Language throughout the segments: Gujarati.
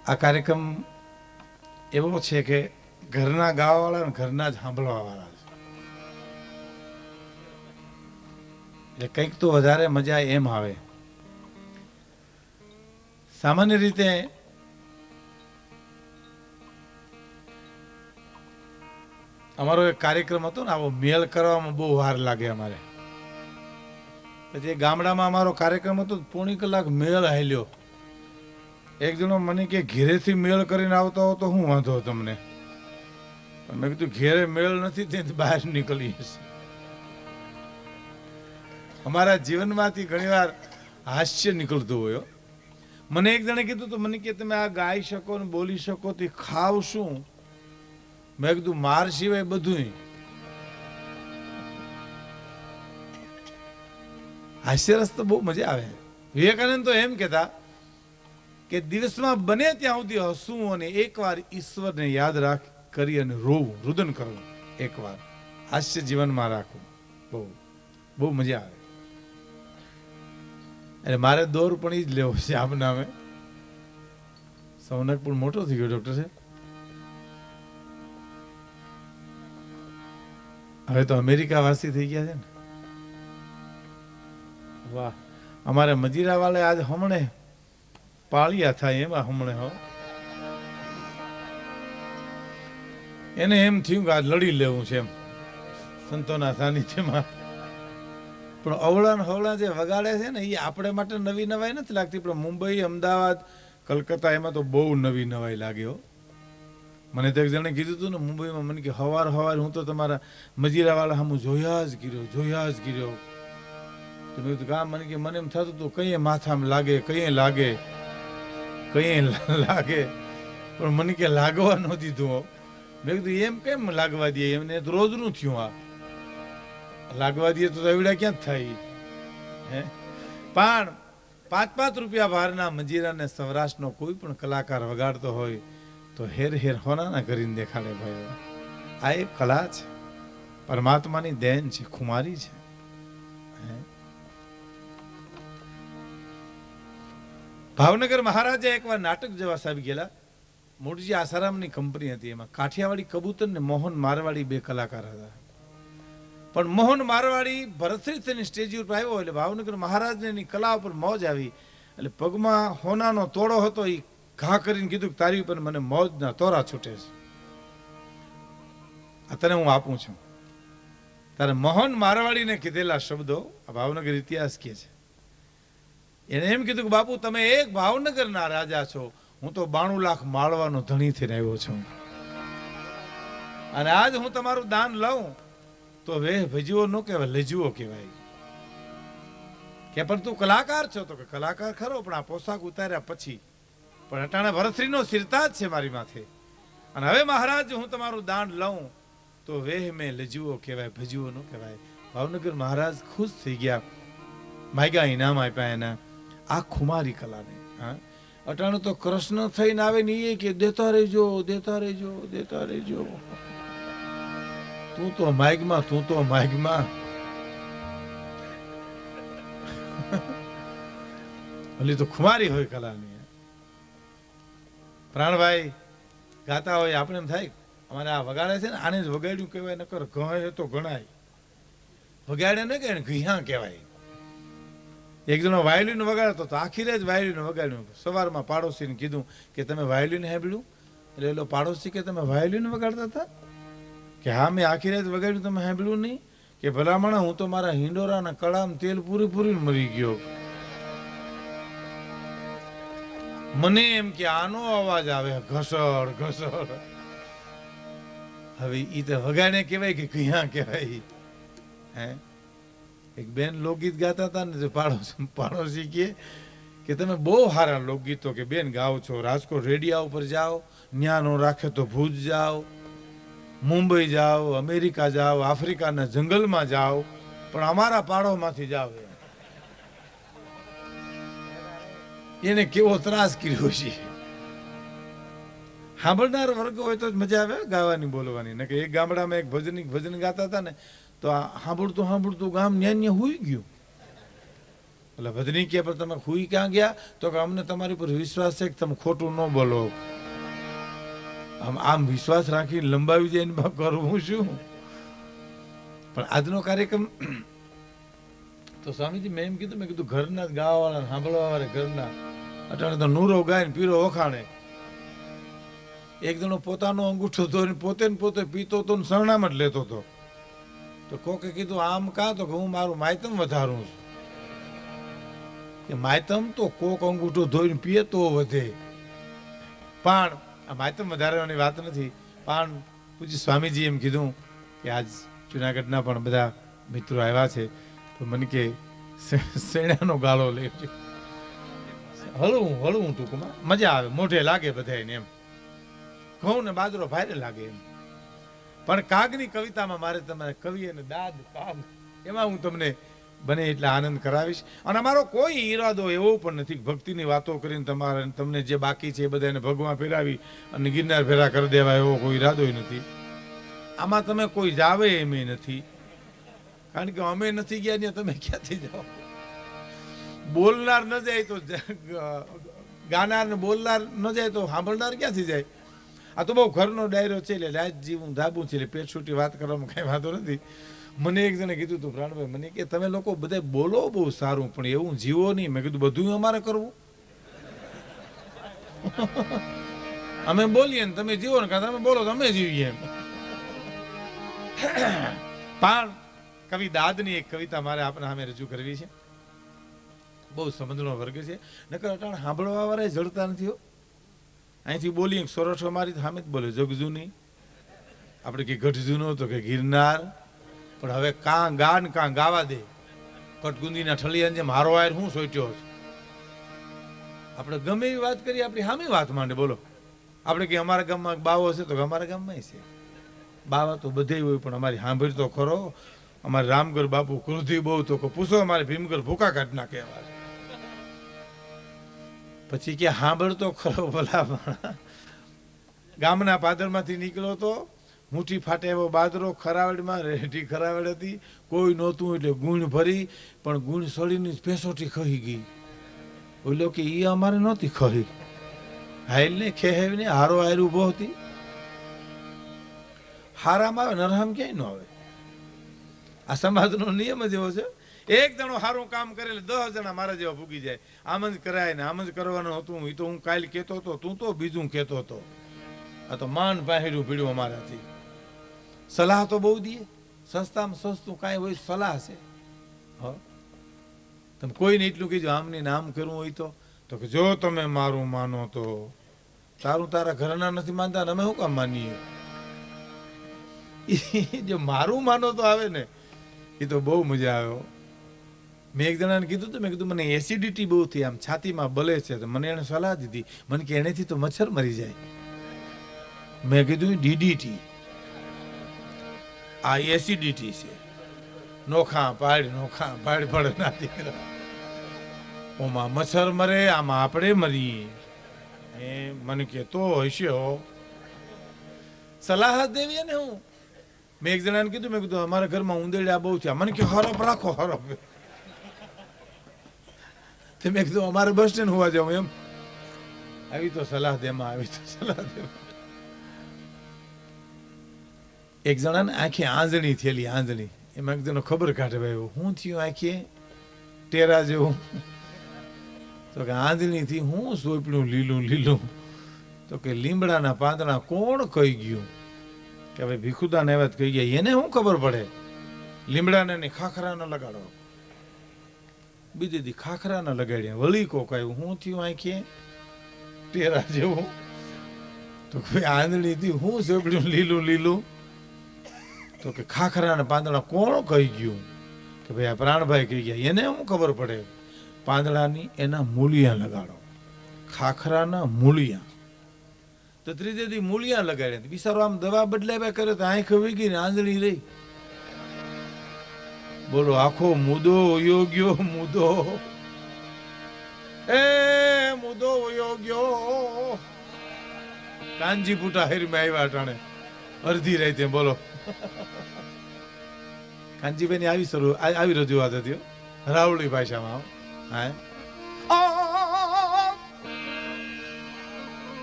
આ કાર્યક્રમ એવો છે કે ઘરના ગાવાવાળા અને ઘરના જ સાંભળવાવાળા છે, એટલે કંઈક તો વધારે મજા એમ આવે. સામાન્ય રીતે અમારો એક કાર્યક્રમ હતો ને, આવો મેળ કરવામાં બહુ વાર લાગે અમારે. પછી ગામડામાં અમારો કાર્યક્રમ હતો, પોણી કલાક મેળ હાલ્યો. એક જણો મને કે ઘેરેથી મેળ કરીને આવતો હો તો શું વાંધો તમને? મેં કીધું ઘેરે મેળ નથી ત્યાંથી બહાર નીકળીએ. અમારા જીવનમાંથી ઘણીવાર હાસ્ય નીકળતું હોય. મને એક જણે કીધું તો મને કે તમે આ ગાઈ શકો ને બોલી શકો તો ખાવ શું? મેં કીધું માર સિવાય બધું. હાસ્યરસ તો બહુ મજા આવે. વિવેકાનંદ તો એમ કહેતા કે દિવસમાં બને ત્યાં સુધી હસવું અને એકવાર ઈશ્વરને યાદ કરી અને રોવું, રુદન કરવું, એકવાર હાસ્ય જીવનમાં રાખવું, બહુ બહુ મજા આવે. એટલે મારે દોર પણ ઈ જ લેવો છે આમ નામે. સૌનક પણ મોટો થઈ ગયો ડોક્ટર છે, હવે તો અમેરિકા વાસી થઈ ગયા છે ને. વાહ, અમારે મજીરા વાળે આજ હમણે પાળિયા થાય એમાં હમણે હો એને એમ થયું કે આ લડી લેવું છે એમ સંતોના સાનિધ્યમાં. પણ અવળા ને હવળા જે વગાડે છે ને એ આપણે માટે નવી નવાઈ નથી લાગતી, પણ મુંબઈ, અમદાવાદ, કલકત્તા એમાં તો બહુ નવી નવાઈ લાગ્યો. મને તો એક જણે કીધું હતું ને મુંબઈમાં, મને કે હવાર હું તો તમારા મજીરા વાળા સામું જોયા જ કર્યો. તો મેં કીધું કામ, મને કે મને એમ થતું હતું કઈ માથામાં લાગે, કઈ લાગે, પણ મને કે લાગવા ન દીધું. મેં કીધું એમ કેમ લાગવા દે, એમને રોજનું થયું. આ લાગવા દે તો એવડા ક્યાં થાય હે? પણ 5-5 રૂપિયા ભારના મંજીરાને સૌરાષ્ટ્રનો કોઈ પણ કલાકાર વગાડતો હોય તો હેર હોનાના કરીને દેખાડે. ભાઈ, આ એક કલા છે, પરમાત્માની દેન છે, ખુમારી છે. ભાવનગર મહારાજે એકવાર નાટક જોવા સાહેબ ગયેલા. મોટજી આસારામની કંપની હતી, એમાં કાઠિયાવાડી કબૂતર ને મોહન મારવાડી 2 કલાકાર હતા. પણ મોહન મારવાડી ભરતરીથની સ્ટેજ ઉપર આવ્યો એટલે ભાવનગર મહારાજને એની કલા ઉપર મોજ આવી. એટલે પગમાં હોનાનો તોડો હતો, એ ઘા કરીને કીધું કે તારી ઉપર મને મોજના તોરા છૂટે છે, આ તને હું આપું છું. તારે મોહન મારવાડીને કીધેલા શબ્દો આ ભાવનગર ઇતિહાસ કહે છે. એને એમ કીધું કે બાપુ તમે એક ભાવનગરના રાજા છો, હું તો 92 લાખ માળવાનો ધણી થઈને આવ્યો છું, અને આજ હું તમારું દાન લઉં તો વેહ ભજવો ન કહેવાય, લજવો કહેવાય. કે પણ તું કલાકાર છો? તો કે કલાકાર ખરો, પણ આ પોશાક ઉતાર્યા પછી, પણ અટાણે ભરતરીનો સિરતાજ છે મારી માથે, અને હવે મહારાજ હું તમારું દાન લઉં તો વેહ મેં લજવો કહેવાય, ભજવો ન કહેવાય. ભાવનગર મહારાજ ખુશ થઈ ગયા, માગ્યા ઇનામ આપ્યા એના આ ખુમારી કલાને. હા, અટાણે તો કૃષ્ણ થઈને આવે ને એ કે દેતા રહેજો. તું તો માઇગમાં ઓલી તો ખુમારી હોય કલાની. પ્રાણભાઈ ગાતા હોય, આપણે એમ થાય અમારે આ વગાડે છે ને આને જ વગાડ્યું કહેવાય, નકર ઘય તો ગણાય. વગાડે ન કહેવાય ને ઘિયા કહેવાય. એક જણો વાયોલિન વગાડતો તો આખી રાત વાયોલિન વગાડ્યું. સવારમાં પાડોશીને કીધું કે તમે વાયોલિન સાંભળ્યું? એટલે એલો પાડોશી કે તમે વાયોલિન વગાડતા હતા? કે હા, મેં આખી રાત વગાડ્યું, તમે સાંભળ્યું નહીં? કે ભલામણ હું તો મારા હિંડોરાના કળામાં તેલ પૂરી મરી ગયો. મને એમ કે આનો અવાજ આવે ઘસડ. હવે ઈ તો વગાડે કહેવાય કે કયા કહેવાય? હે, એક બેન લોકગીત ગાતા હતા ને, પાડોશી કે તમે બહુ સારા લોકગીતો કે બેન ગાઓ છો, રાજકોટ રેડિયા ઉપર જાઓ, ન્યા નો રાખે તો ભુજ જાઓ, મુંબઈ જાઓ, અમેરિકા જાઓ, આફ્રિકાના જંગલમાં જાઓ, પણ અમારા પાડોમાંથી જાઓ. એને કેવો ત્રાસ કર્યો છે. સાંભળનાર વર્ગ હોય તો જ મજા આવે ગાવાની, બોલવાની. ને કે એક ગામડામાં એક ભજન ગાતા હતા ને, તો સાંભળતું ગામ ન્યા હુઈ ગયું. એટલે ભજની કે પણ તમે હુઈ ક્યાં ગયા? તો કે અમને તમારી પર વિશ્વાસ છે કે તમે ખોટું ન બોલો. આમ વિશ્વાસ રાખી લંબાવી જાય ને કરવું શું? પણ આજનો કાર્યક્રમ તો સ્વામીજી મેં એમ કીધું, મેં કીધું ઘરના જ ગાવા વાળા સાંભળવા વાળા ઘરના અટાણે તો નૂરો ગાય ને પીરો વખાણે. એક જણો પોતાનો અંગૂઠો ધોઈને પોતે ને પોતે પીતો હતો ને સરનામ જ લેતો હતો. તો કોકે કીધું આમ કાં? તો કે હું મારું માયતમ વધારું છું. કે માયતમ તો કોક અંગૂઠો ધોઈને પીએ તો વધે, પણ આ માયતમ વધારવાની વાત નથી. પણ પૂજ્ય સ્વામીજી એમ કીધું કે આજ જુનાગઢના પણ બધા મિત્રો આવ્યા છે, તો મને કે શેણાનો ગાળો લેજો. હળવું હળવું ટૂંકમાં મજા આવે, મોઢે લાગે બધાને. એમ ઘઉં ને બાજરો ભારે લાગે એમ. પણ કાગની કવિતામાં મારે તમારે કવિ અને દાદ કાગ એમાં હું તમને બને એટલે આનંદ કરાવીશ. અને અમારો કોઈ ઈરાદો એવો પણ નથી ભક્તિની વાતો કરીને તમારે તમને જે બાકી છે એ બધાને ભગવાન ફેરાવી અને ગિરનાર ફેરા કરી દેવા એવો કોઈ ઈરાદો નથી. આમાં તમે કોઈ જાવે એમ નથી, કારણ કે અમે નથી ગયા ત્યાં તમે ક્યાંથી જાઓ? બોલનાર ન જાય તો ગાનાર ને બોલનાર ન જાય તો સાંભળનાર ક્યાંથી જાય? આ તો બહુ ઘરનો ડાયરો છે, એટલે રાજજી હું ધાબું છે, એટલે પેટ છૂટી વાત કરવામાં કઈ વાંધો નથી. મને એક જણે કીધું હતું, પ્રાણભાઈ મને કે તમે લોકો બધા બોલો બહુ સારું, પણ એવું જીવો નહીં. મેં કીધું બધું અમારે કરવું? અમે બોલીએ ને તમે જીવો ને, કારણ તમે બોલો તો અમે જીવીએ એમ. પણ કવિ દાદની એક કવિતા મારે આપણે સામે રજૂ કરવી છે. બહુ સમજનો વર્ગ છે, નકર અટાણ સાંભળવા વાળા જડતા નથી હો. અહીંથી બોલીએ સોરઠ અમારી સામે જ બોલે જગજુની, આપણે કે ગઢજુનો તો કે ગિરનાર. પણ હવે કાં ગા ને કાં ગાવા દે. કટગુંદીના ઠલિયાને જેમ હારો આયર હું સોચ્યો છું. આપણે ગમે એવી વાત કરીએ, આપણી સામે વાત માંડે. બોલો, આપણે કે અમારા ગામમાં બાવો છે, તો અમારા ગામમાં છે બાવા તો બધે હોય, પણ અમારી સાંભળી તો ખરો. અમારે રામગઢ બાપુ ક્રોધી બહુ, તો પૂછો અમારે ભીમગઢ ભૂકા કાઢ નાખે. પછી કે સાંભળ તો ખરો ભલા. ગામના પાદરમાંથી નીકળ્યો તો મુઠ્ઠી ફાટે એવો બાદરો, ખરાવડમાં રેઢી ખરાવડ હતી, કોઈ નહોતું એટલે ગુણ ભરી, પણ ગુણ સળીની પેસોટી ખહી ગઈ. બોલો કે એ અમારે નહોતી ખહી, હાઈલ ને ખેહેવ ને હારો હાર ઉભો હતી. હારામાં આવે નરહમ ક્યાંય ન આવે. આ સમાજનો નિયમ જ એવો છે. એક જણો સારું કામ કરે એટલે 10 જણા મારા જેવા ભૂગી જાય. આમ જ કરાય ને આમ જ કરવાનું હતું. એ તો હું કાલ કહેતો હતો, તું તો બીજું કહેતો હતો. આ તો માન પાહેડું પીડ્યું અમારાથી. સલાહ તો બહુ દે, સસ્તામાં સસ્તું કાંઈ હોય સલાહ છે. હ તમે કોઈને એટલું કીધું આમને નામ કરવું હોય તો કે જો તમે મારું માનો તો તારું તારા ઘરના નથી માનતા, અમે શું કામ માનીએ? જો મારું માનો તો આવે ને, એ તો બહુ મજા આવે. મેં એક જણાને કીધું હતું, મેં કીધું મને એસિડિટી બહુ થઈ, આમ છાતીમાં બલે છે. તો મને એને સલાહ દીધી, મને કે એનેથી તો મચ્છર મરી જાય. મેં કીધું ડીડીટી, આ એસિડિટી છે. નોખા પાડ પડે ના દીકરા. ઓમાં મચ્છર મરે, આમાં આપણે મરીએ. એ મને કે તો હશે હો, સલાહ દેવી ને. હું મેં એક જણાને કીધું, મેં કીધું અમારા ઘરમાં ઉંદેડા બહુ થયા. મને કે હરફ રાખો હરફ. મેં કીધું અમારે બસ સ્ટેન્ડ હોવા જાવ એમ. આવી તો સલાહ દેમાં, આવી તો સલાહ દેમાં. એક જણાને આંખે આંજણી થયેલી, આંજણી. એમાં એક જણો ખબર કાઢે, ભાઈ હું થયું આંખે ટેરા જેવું? તો કે આંજણી થી હું સોંપડ્યું લીલું લીલું. તો કે લીમડાના પાંદડા કોણ કહી ગયું? કે ભાઈ ભીખુદાન આવ્યા કહી ગયા, એને શું ખબર પડે? લીમડાને ને ખાખરા ન લગાડો. બીજે દી ખાખરા ન લગાડ્યા. વળી કોક આવ્યું, હું થયું આંખે ટેરા જેવું? તો કોઈ આંધળી થી હું સોંપડ્યું લીલું લીલું. તો કે ખાખરાના પાંદડા કોણ કહી ગયું? કે ભાઈ આ પ્રાણભાઈ કહી ગયા, એને શું ખબર પડે? પાંદડાની એના મૂળિયા લગાડો, ખાખરાના મૂળિયા. તો ત્રીજે દી મૂળિયા લગાડ્યા. બિચારો આમ દવા બદલાવ્યા કરે તો આંખ વી ગઈ ને આંધળી રહી. બોલો, આખો મુદો યોગ્યો મુદો, એ મુદો યોગ્યો. કાનજી પુટા હેરમાં આવ્યા અટાણે અડધી રાતે. બોલો, કાનજીભાઈ ની આવી રજૂઆત હતી રાવળી ભાષામાં. હે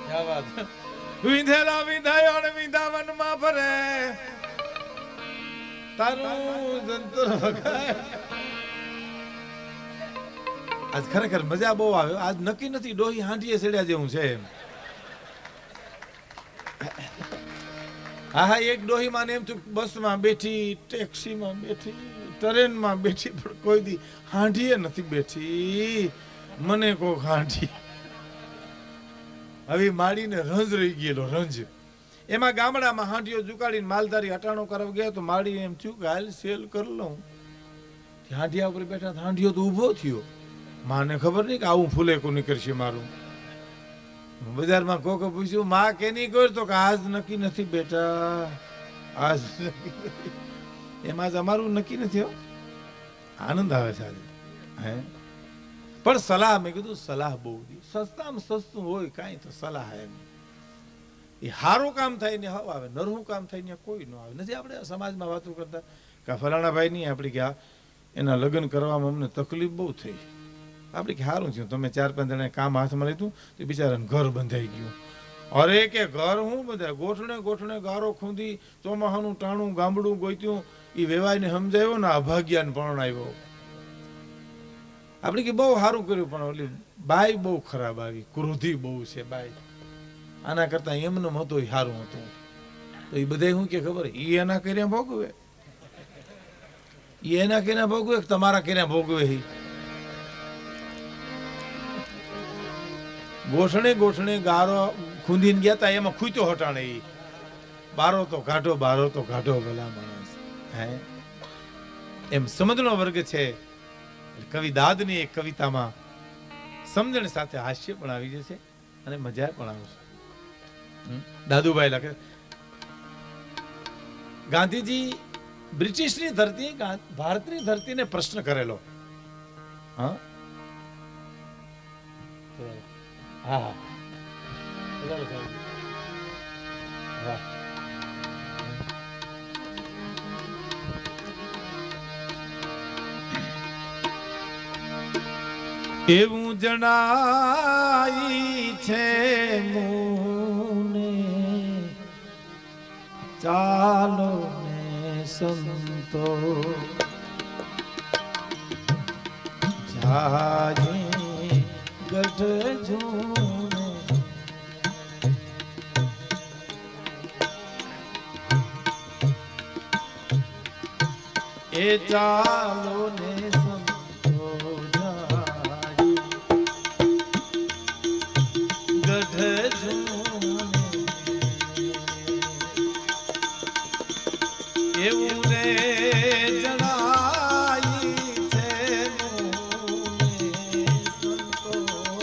ક્યા વાત વિંધેલા વિધાયણ વિધાવનમાં ફરે તારું જંતર વગાય. આજ ખરેખર મજા બહુ આવે. આજ નક્કી નથી ડોહી હાંડીએ સેડ્યા જેવું છે એમ. હા હા, એક ડોહી માં એમ થયું બસમાં બેઠી, ટેક્સીમાં બેઠી, ટ્રેનમાં બેઠી, પણ કોઈ દી હાંડીએ નથી બેઠી. મને કોક હાંડી હવે માડીને રંજ રહી ગયેલો રંજ. એમાં ગામડામાં હાંડીઓ ઝુકાડીને માલધારી હટાણો કરવા ગયા તો માડી એમ થયું કે હાલ સેલ કરી લઉં. હાંડિયા ઉપર બેઠા હાંડિયો તો ઊભો થયો. માને ખબર નહીં કે આવું ફૂલે કોની કરશે મારું. બજારમાં કોકે પૂછ્યું માં કેની કોઈ તો કે આજ નક્કી નથી બેટા, આજ નક્કી નથી. એમાં જ અમારું નક્કી નથી. આનંદ આવે છે આજે. હે પણ સલાહ, મેં કીધું સલાહ બહુ દી. સસ્તામાં સસ્તું હોય કાંઈ તો સલાહ એમ. એ સારું કામ થાય ને હવ આવે, નરવું કામ થાય ને કોઈ ન આવે. નથી આપણે સમાજમાં વાતો કરતા કે ફલાણા ભાઈ નહીં આપણે કે એના લગ્ન કરવામાં અમને તકલીફ બહુ થઈ. આપણે કે સારું થયું તમે 4-5 જણા કામ હાથમાં લીધું તો બિચારાને ઘર બંધાઈ ગયું. અરે કે ઘર હું બંધાય, ગોઠણે ગોઠણે ગારો ખૂંદી ચોમાહાનું ટાણું ગામડું ગોત્યું. એ વેવાઈને સમજાયો ને અભાગ્યાને પણ આવ્યો. આપણે કે બહુ સારું કર્યું, પણ ઓલી બાઈ બહુ ખરાબ આવી, ક્રોધી બહુ છે બાઈ. આના કરતા એમનું હતું સારું હતું. તો એ બધા શું કે ખબર, એ એના કર્યા ભોગવે, એ એના કર્યા ભોગવે, તમારા કર્યા ભોગવે. ગોઠણે ગોઠણે ગારો ખૂંદીને ગયા તા, એમાં ખૂતો હટાણે. એ બારો તો કાઢો, બારો તો કાઢો ભલા માણસ. હે એમ સમજનો વર્ગ છે. કવિ દાદની એક કવિતામાં સમજણ સાથે હાસ્ય પણ આવી જશે અને મજા પણ આવશે. દાદુભાઈ લખે, ગાંધીજી બ્રિટિશની ધરતી ભારતની ધરતીને પ્રશ્ન કરેલો. હા હા હા, એવું જણાય છે મુને, ચાલો ને સંતો જાય ગઢ જૂને. એ ચાલો ને સંતો જાય ગઢ જૂને. એવું રે જણાય છે સંતો રે,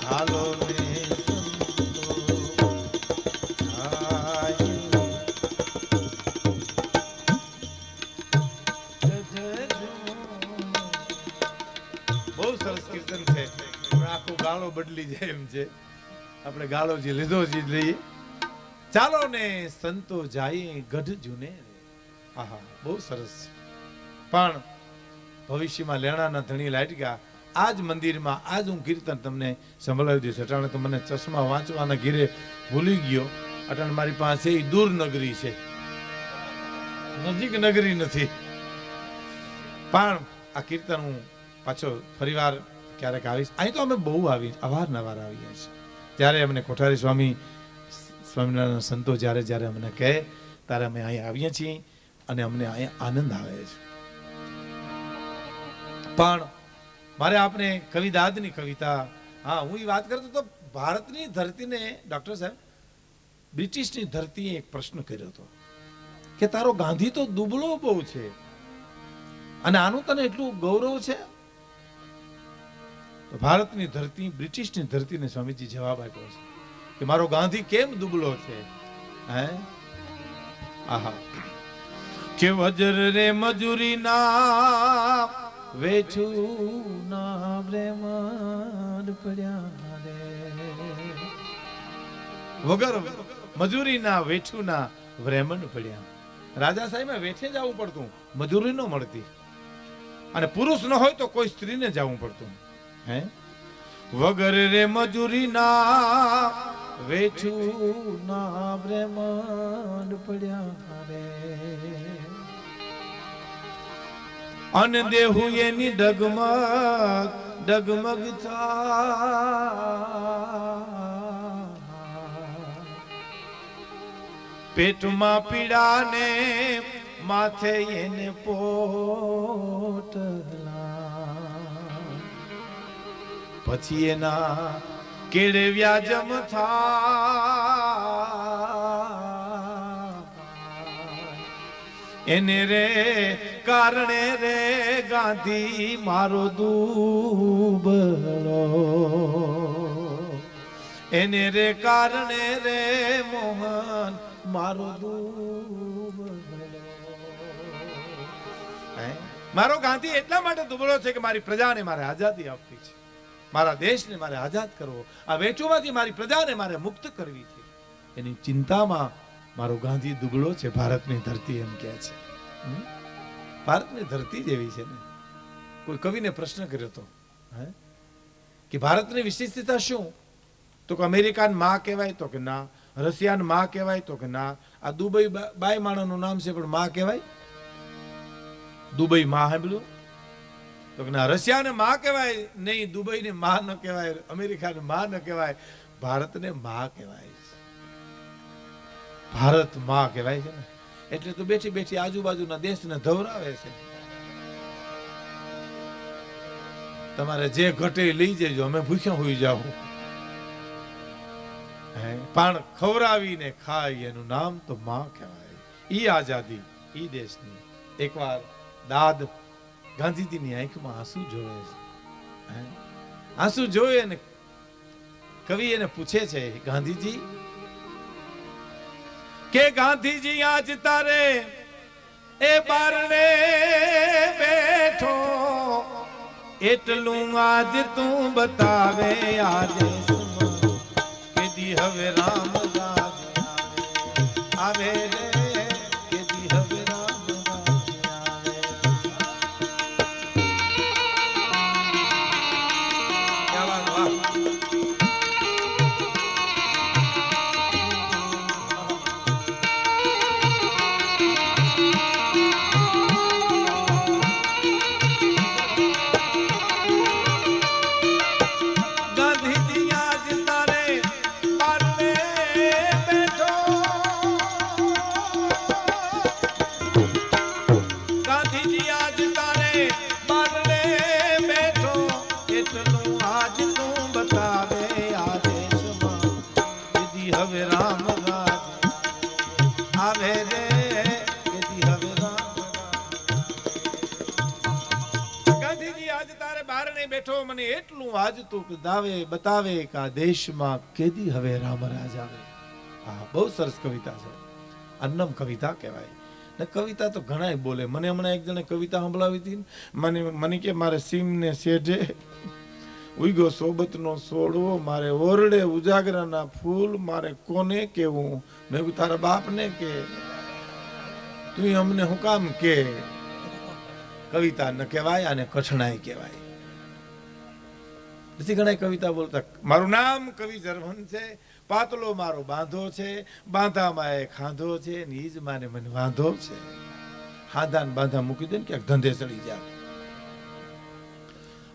ચાલો ને ગાળો બદલી જાય એમ છે. આપણે ગાળો જે લીધો છે લઈએ. ચાલો ને સંતો જાય ગઢ જૂને. આહા, બહુ સરસ. પણ ભવિષ્યમાં લેણાના ધણી લાટકા આજ મંદિરમાં આજ હું કીર્તન તમને સંભળાવી દઈશ. અટાણે તો મને ચશ્મા વાંચવાના ઘીરે ભૂલી ગયો. અટાણે મારી પાસે દૂર નગરી છે, નજીક નગરી નથી. પણ આ કીર્તન હું પાછો ફરીવાર ક્યારેક આવીશ. અહીં તો અમે બહુ આવી, અવારનવાર આવીએ છીએ. ત્યારે અમને કોઠારી સ્વામિનારાયણ સંતો જ્યારે જ્યારે અમને કહે ત્યારે અમે અહીં આવીએ છીએ અને અમને અહીંયા આનંદ આવે છે. પણ મારે આપને કવિદાદની કવિતા, હા હું એ વાત કરતો તો ભારતની ધરતીને ડોક્ટર સાહેબ બ્રિટિશની ધરતીએ એક પ્રશ્ન કર્યો હતો કે તારો ગાંધી તો દુબળો બહુ છે અને આનું તને એટલું ગૌરવ છે. ભારતની ધરતી બ્રિટિશની ધરતીને સ્વામીજી જવાબ આપ્યો છે કે મારો ગાંધી કેમ દુબળો છે. હે આહા, કે વજર રે મજૂરી ના વેચું ના બ્રેમન પડ્યા રે, વગર મજૂરી ના વેચું ના બ્રેમન પડ્યા. રાજા સાહેબ વેઠે જ આવવું પડતું, મજૂરી ન મળતી. અને પુરુષ ન હોય તો કોઈ સ્ત્રીને જવું પડતું. હે વગર રે મજૂરી ના વેચું ના બ્રહ્માંડ પડ્યા રે અન દેહું એની ડગમગ ડગમગ પેટમાં પીડા ને માથે એને પોટલા પછી એના કેળવ્યા જમ થાય એને રે કારણે રે ગાંધી મારો દુબળો એને રે કારણે રે મોહન મારો દુબળો મારો ગાંધી એટલા માટે દુબળો છે કે મારી પ્રજાને મારે આઝાદી આપવી છે, મારા દેશને મારે આઝાદ કરવો, આ વેચોમાંથી મારી પ્રજાને મારે મુક્ત કરવી છે. એની ચિંતામાં મારો ગાંધી દુબળો છે. ભારતની ધરતી એમ કહે છે. ભારતની ધરતી જેવી છે ને. કોઈ કવિને પ્રશ્ન કર્યો હતો કે ભારતની વિશેષતા શું? તો કે અમેરિકાન માં કહેવાય તો કે ના, રશિયાન માં કહેવાય તો કે ના, આ દુબઈ બાય માણસનું નામ છે પણ માં કહેવાય? દુબઈ માં સાંભળ્યું તો કે ના, રશિયાને માં કહેવાય નહીં, દુબઈને માં ન કહેવાય, અમેરિકાને માં ન કહેવાય, ભારતને માં કહેવાય છે. ભારત માં કહેવાય છે ને એટલે તો બેઠી બેઠી આજુબાજુના દેશને ધવરાવે છે. તમારે જે ઘટે લઈ જજો, અમે ભૂખ્યા હોઈ જાવ. પણ ખવરાવીને ખાય એનું નામ તો માં કહેવાય. ઈ આઝાદી ઈ દેશની. એકવાર દાદ ગાંધીજીની આંખમાં આંસુ જોવે છે. આંસુ જોયે ને કવિ એને પૂછે છે, ગાંધીજી કે ગાંધીજી આજ તારે એ બારણે બેઠો એટલું આજ તું બતાવે આજે કેદી હવે રામ આવે રે કેદી હવે રામ આવે. મને એટલું વાજતું દાવે બતાવે કે આ દેશમાં કેદી હવે રામરાજ આવે. હા, બહુ સરસ કવિતા છે. અન્નમ કવિતા કહેવાય ને. કવિતા તો ઘણાય બોલે. મને હમણાં એક જણે કવિતા સંભળાવી હતી. મને કે મારે સિંહ ને સેજે ઉઈગો સોબતનો સોડવો, મારે ઓરડે ઉજાગરાના ફૂલ, મારે કોને કેવું? મેં કીધું તારા બાપને કે, તું અમને હું કામ કે? કવિતા ન કહેવાય અને કઠણાઈ કહેવાય. પછી ઘણા કવિતા બોલતા. મારું નામ કવિ જર્મન છે, પાતળો મારો બાંધો છે, બાંધામાં એ ખાંધો છે, ને ઈ જ માને મને વાંધો છે. હાંધા ને બાંધા મૂકી દે ને ક્યાંક ધંધે ચડી જાય.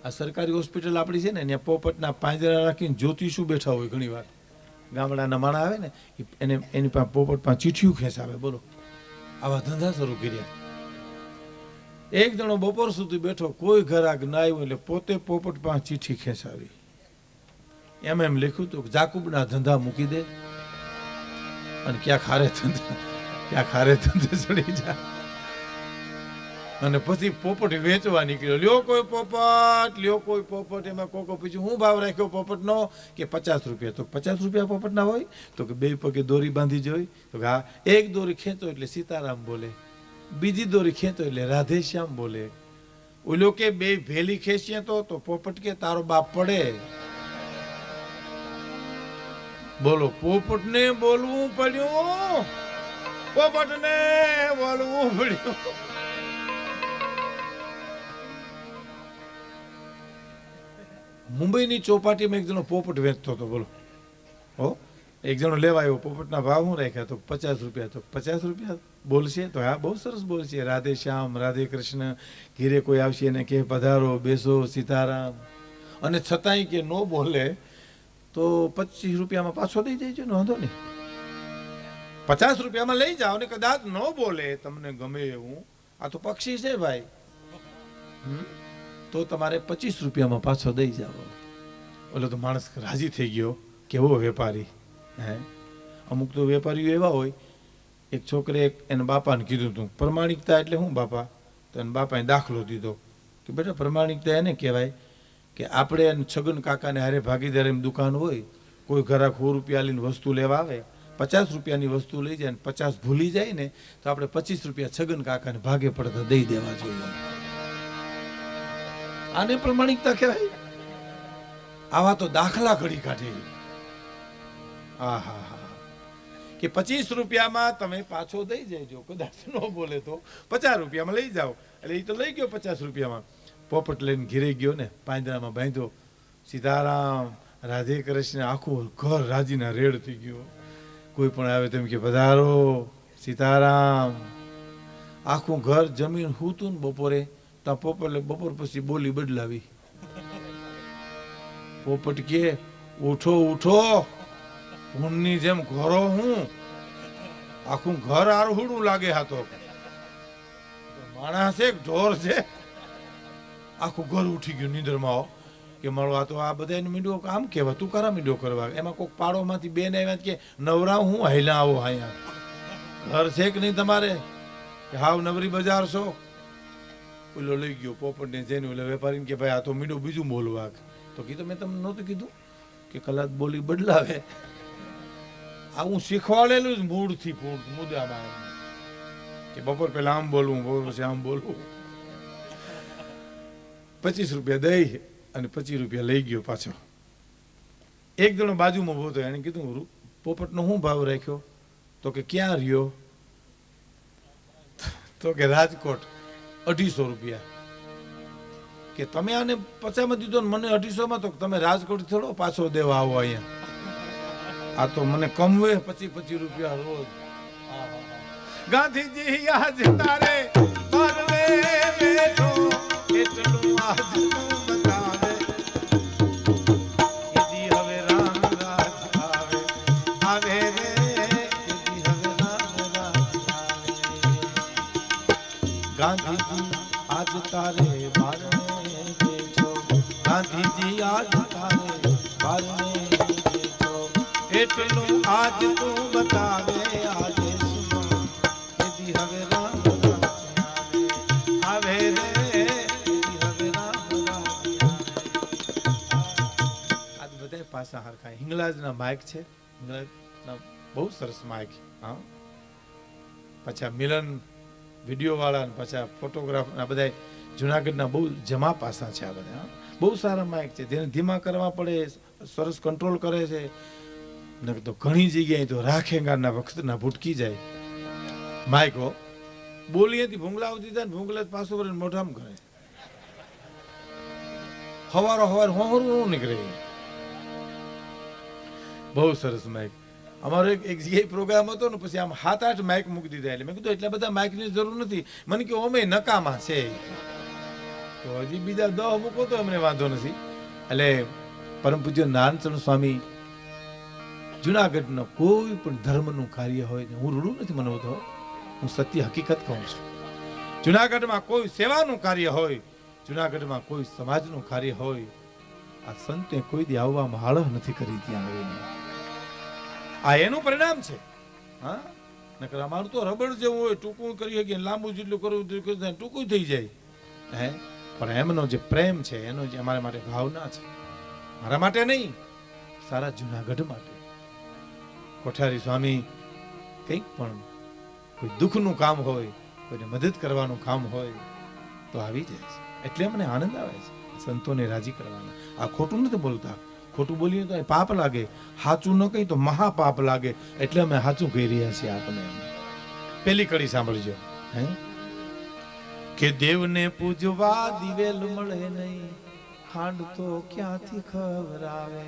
આ સરકારી હોસ્પિટલ આપણી છે ને, ત્યાં પોપટના પાંજરા રાખીને જ્યોતિષું બેઠા હોય. ઘણી વાર ગામડાના માણા આવે ને એને એની પાસે પોપટ પાસે ચીઠિયું ખેંચાવે. બોલો, આવા ધંધા શરૂ કર્યા. એક જણો બપોર સુધી બેઠો, કોઈ ઘરાક ના આવ્યું એટલે પોતે પોપટ પાસે ચીઠી ખેંચાવી. એમ લખ્યું હતું કે જાકુબના ધંધા મૂકી દે અને ક્યાંક હારે ધંધે ચડી જાય. અને પછી પોપટ વેચવા નીકળ્યો. લ્યો કોઈ પોપટ, લ્યો કોઈ પોપટ. એમાં કોકો પૂછ્યું હું ભાવ રાખ્યો પોપટનો? કે 50 રૂપિયા. તો 50 રૂપિયા પોપટ ના હોય? તો કે 2 પગે દોરી બાંધી જોઈ. તો કે હા, એક દોરી ખેંચો એટલે સીતારામ બોલે, બીજી દોરી ખેંચો એટલે રાધેશ્યામ બોલે. ઓલો કે 2 ભેલી ખેંચીએ તો પોપટ કે તારો બાપ પડે. બોલો, પોપટને બોલવું પડ્યું, પોપટને બોલવું પડ્યું. મુંબઈની ચોપાટીમાં એક જણો પોપટ વેચતો હતો, બોલો. હો, એક જણો લેવા આવ્યો, પોપટના ભાવ શું રાખ્યા? તો 50 રૂપિયા. તો 50 રૂપિયા બોલશે? તો હા, બહુ સરસ બોલશે, રાધે શ્યામ, રાધે કૃષ્ણ. ઘીરે કોઈ આવશે એને કે પધારો, બેસો, સીતારામ. અને છતાંય કે ન બોલે તો 25 રૂપિયામાં પાછો દઈ દેજો ને, વાંધો નહીં. 50 રૂપિયામાં લઈ જાઓ ને કદાચ ન બોલે, તમને ગમે એવું, આ તો પક્ષી છે ભાઈ, તો તમારે 25 રૂપિયામાં પાછો દઈ જાઓ. ઓલો તો માણસ રાજી થઈ ગયો. કેવો વેપારી! હે, અમુક તો વેપારીઓ એવા હોય. એક છોકરે એના બાપાને કીધું હતું, પ્રમાણિકતા એટલે શું બાપા? તો એના બાપાએ દાખલો દીધો કે બેટા, પ્રમાણિકતા એને કહેવાય કે આપણે છગન કાકાને હારે ભાગીદારી દુકાન હોય, કોઈ ઘરાક 100 રૂપિયા લઈને વસ્તુ લેવા આવે, 50 રૂપિયાની વસ્તુ લઈ જાય ને 50 ભૂલી જાય ને, તો આપણે 25 રૂપિયા છગન કાકાને ભાગે પડતા દઈ દેવા જોઈએ. આને પ્રમાણિકતા કહેવાય? આવા તો દાખલા ઘડી કાઢે. હા હા હા, કે 25 રૂપિયામાં તમે પાછો દઈ જજો, કદાચ ન બોલે તો 50 રૂપિયામાં લઈ જાઓ. એટલે એ તો લઈ ગયો 50 રૂપિયામાં. પોપટ લઈને ઘીરે ગયો ને, પાંજરામાં બાંધ્યો. સીતારામ, રાધે કૃષ્ણ, આખું ઘર રાજીના રેડ થઈ ગયો. કોઈ પણ આવે તેમ કે પધારો, સીતારામ. આખું ઘર જમીન હૂતું ને બપોરે, તો પોપટ બપોર પછી બોલી બદલાવી. પોપટ કે ઉઠો ઉઠો, ઊંડની જેમ ઘરો હું, આખું ઘર આરહુડું લાગે. હા તો માણસ છે ઢોર છે? આખું ઘર ઉઠી ગયું નીંદરમાં. કે મળો, આ તો આ બધા મીંડો આમ કેવા, તું કરા મીંડો કરવા? એમાં કોઈક પાડોમાંથી બેન આવ્યા કે નવરા હું હાઈલા આવો અહીંયા, ઘર છે કે નહીં તમારે? હાવ નવરી બજાર છો? ઓલો લઈ ગયો પોપટને જઈને ઓલા વેપારીને કે ભાઈ, આ તો મીંડો બીજું બોલવા. તો કીધું મેં તમને નહોતું કીધું કે કલાક બોલી બદલાવે? આ હું શીખવાડેલું જ મૂળથી મુદ્દામાં, કે બપોર પહેલા આમ બોલવું, બપોર પછી આમ બોલવું. 25 રૂપિયા દઈ અને 25 રૂપિયા લઈ ગયો પાછો. એક જણો બાજુમાં ઉભો હતો, એને કીધું પોપટનો શું ભાવ રાખ્યો? તો કે ક્યાં રહ્યો? તો કે રાજકોટ. 250 રૂપિયા. કે તમે આને 50માં દીધો ને મને 250માં? તો તમે રાજકોટ થોડો પાછો દેવા આવો અહીંયા. આ તો મને કમવે 25 રૂપિયા રોજ. ગાંધીજી આજ તારે પરવે બેઠો, એટલું આજ તું બતાવે. કીધી હવે રામ રાજ આવે, આવે રે, કીધી હવે રામ રાજ આવે. ગાંધીજી આજ તારે બારણે બેઠો, ગાંધીજી આજ તારે બારણે બેઠો, એટલું આજ તું બતાવે. આજે સુનો, કીધી હવે રામ રાજ આવે, આવે રે, કીધી હવે રામ રાજ આવે. આજ બધા પાસા હરખા. હિંગલાજના માઇક છે, હિંગલાજના બહુ સરસ માઇક. હા, પાછા મિલન વિડીયો વાળા, પાછા ફોટોગ્રાફ, બધા જુનાગઢના બહુ જમા પાસા છે આ બધા. બહુ સારા માઇક છે, જેને ધીમા કરવા પડે, સરસ કંટ્રોલ કરે છે. તો ઘણી જગ્યાએ તો રાખેગારના વખતના ભૂટકી જાય માઇકો. બોલી હતી ભૂંગળા દીધા ને ભૂંગળા પાછું કરીને મોઢામાં કરે. હવારો હવાર હોરું ન નીકળે. બહુ સરસ માઇક. અમારો એક જગ્યાએ પ્રોગ્રામ હતો ને, પછી આમ 7-8 માઇક મૂકી દીધા. એટલે મેં કીધું એટલા બધા માઇકની જરૂર નથી. મને કે ઓમે નકામા છે, તો હજી બીજા 10 મૂકો તો અમને વાંધો નથી. એટલે પરમ પૂજ્ય નારાયણ સ્વામી જુનાગઢનો કોઈ પણ ધર્મનું કાર્ય હોય, હું રૂડું નથી મનાવતો, હું સત્ય હકીકત કહું છું. જુનાગઢમાં કોઈ સેવાનું કાર્ય હોય, જુનાગઢમાં કોઈ સમાજનું કાર્ય હોય, આ સંતે કોઈ દી આવવામાં હાળહ નથી કરી ત્યાં આવીને. આ એનું પરિણામ છે. હા, નકર અમારું તો રબડ જેવું હોય, ટૂંકું કરી શકીએ, લાંબુ જેટલું કરવું ટૂંકું થઈ જાય. હે, પણ એમનો જે પ્રેમ છે, એનો જે અમારા માટે ભાવના છે, મારા માટે નહીં, સારા જુનાગઢ માટે. કોઠારી સ્વામી કંઈક પણ કોઈ દુઃખનું કામ હોય, કોઈને મદદ કરવાનું કામ હોય તો આવી જાય છે. એટલે મને આનંદ આવે છે સંતોને રાજી કરવાના. આ ખોટું નથી બોલતા. ખોટું બોલીએ તો પાપ લાગે, સાચું ન કહી તો મહાપાપ લાગે. એટલે અમે સાચું કહી રહ્યા છીએ આપણે. પેલી કડી સાંભળજો. હે, કે દેવને પૂજવા દિવેલ મળે નહીં, ખાંડ તો ક્યાંથી ખવરાવે.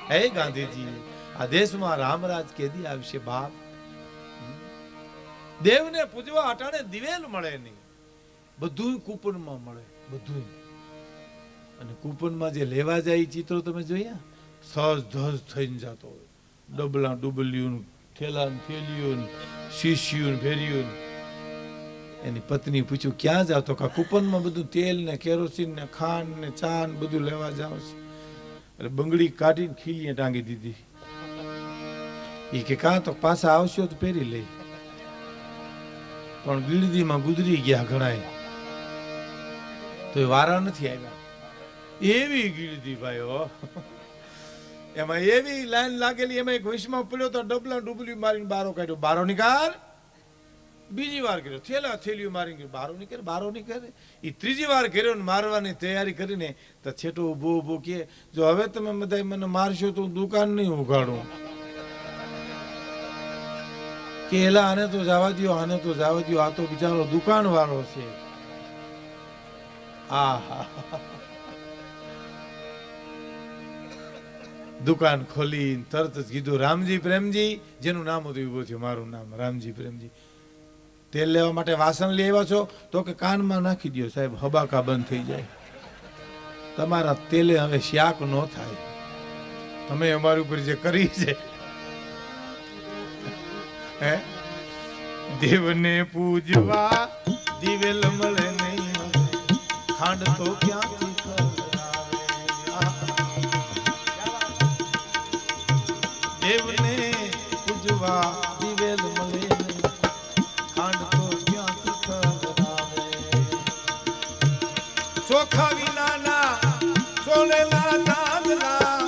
હે ગાંધીજી, આ દેશમાં રામરાજ કેદી આવશે બાપ? દેવને પૂજવા અટાણે દિવેલ મળે નહીં, બધું કૂપનમાં મળે, બધું. અને કૂપનમાં જે લેવા જાય ચિત્રો તમે જોયા, સહજ ધજ થઈને જતો હોય, ડબલા ડુબલિયું, થેલા થેલિયું, શીશિયું ફેરિયું. એની પત્ની પૂછ્યું ક્યાં જાવ? તો કૂપનમાં બધું તેલ ને કેરોસીન ને ખાંડ ને ચા ને બધું લેવા જાવ છે. એટલે બંગડી કાઢીને ખીલીએ ટાંગી દીધી. એ કે કાં તો પાછા આવશો તો પહેરી લઈ. પણ ગીરદીમાં ગુજરી ગયા ઘણાય, તો એ વારા નથી આવ્યા. એવી ગીરદી ભાઈઓ, એમાં એવી લાઈન લાગેલી, એમાં એક વિષમાં પડ્યો તો ડબલા ડુબલી મારીને બારો કાઢ્યો. બારો નીકાળ. બીજી વાર કર્યો, થેલા થેલિયું મારીને ગયો, બારો નીકળે, બારો નીકળે. એ ત્રીજી વાર કર્યો ને મારવાની તૈયારી કરીને તો છેટો ઉભો ઉભો કે જો હવે તમે બધા મને મારશો તો હું દુકાન નહીં ઉગાડું. કે એલા આને તો જવા દો, આને તો જવા દો, આ તો બિચારો દુકાન વાળો છે. દુકાન ખોલી તરત જ કીધું રામજી પ્રેમજી, જેનું નામ હતું ઉભું થયું, મારું નામ રામજી પ્રેમજી. તેલ લેવા માટે વાસણ લઈ આવ્યા છો? તો કે કાનમાં નાખી દો સાહેબ, હબાકા બંધ થઈ જાય. તમારા તેલે હવે શાક ન થાય, તમે અમારી ઉપર જે કરી છે. હે દેવને પૂજવા દિવેલ મળે નહીં, ખાંડ તો ક્યાંથી ખવરાવે. દેવને પૂજવા દિવેલ મળે નહીં, ખાંડ તો ક્યાંથી ખવરાવે. ચોખા વિનાના ચોલેલા ચાંદલા,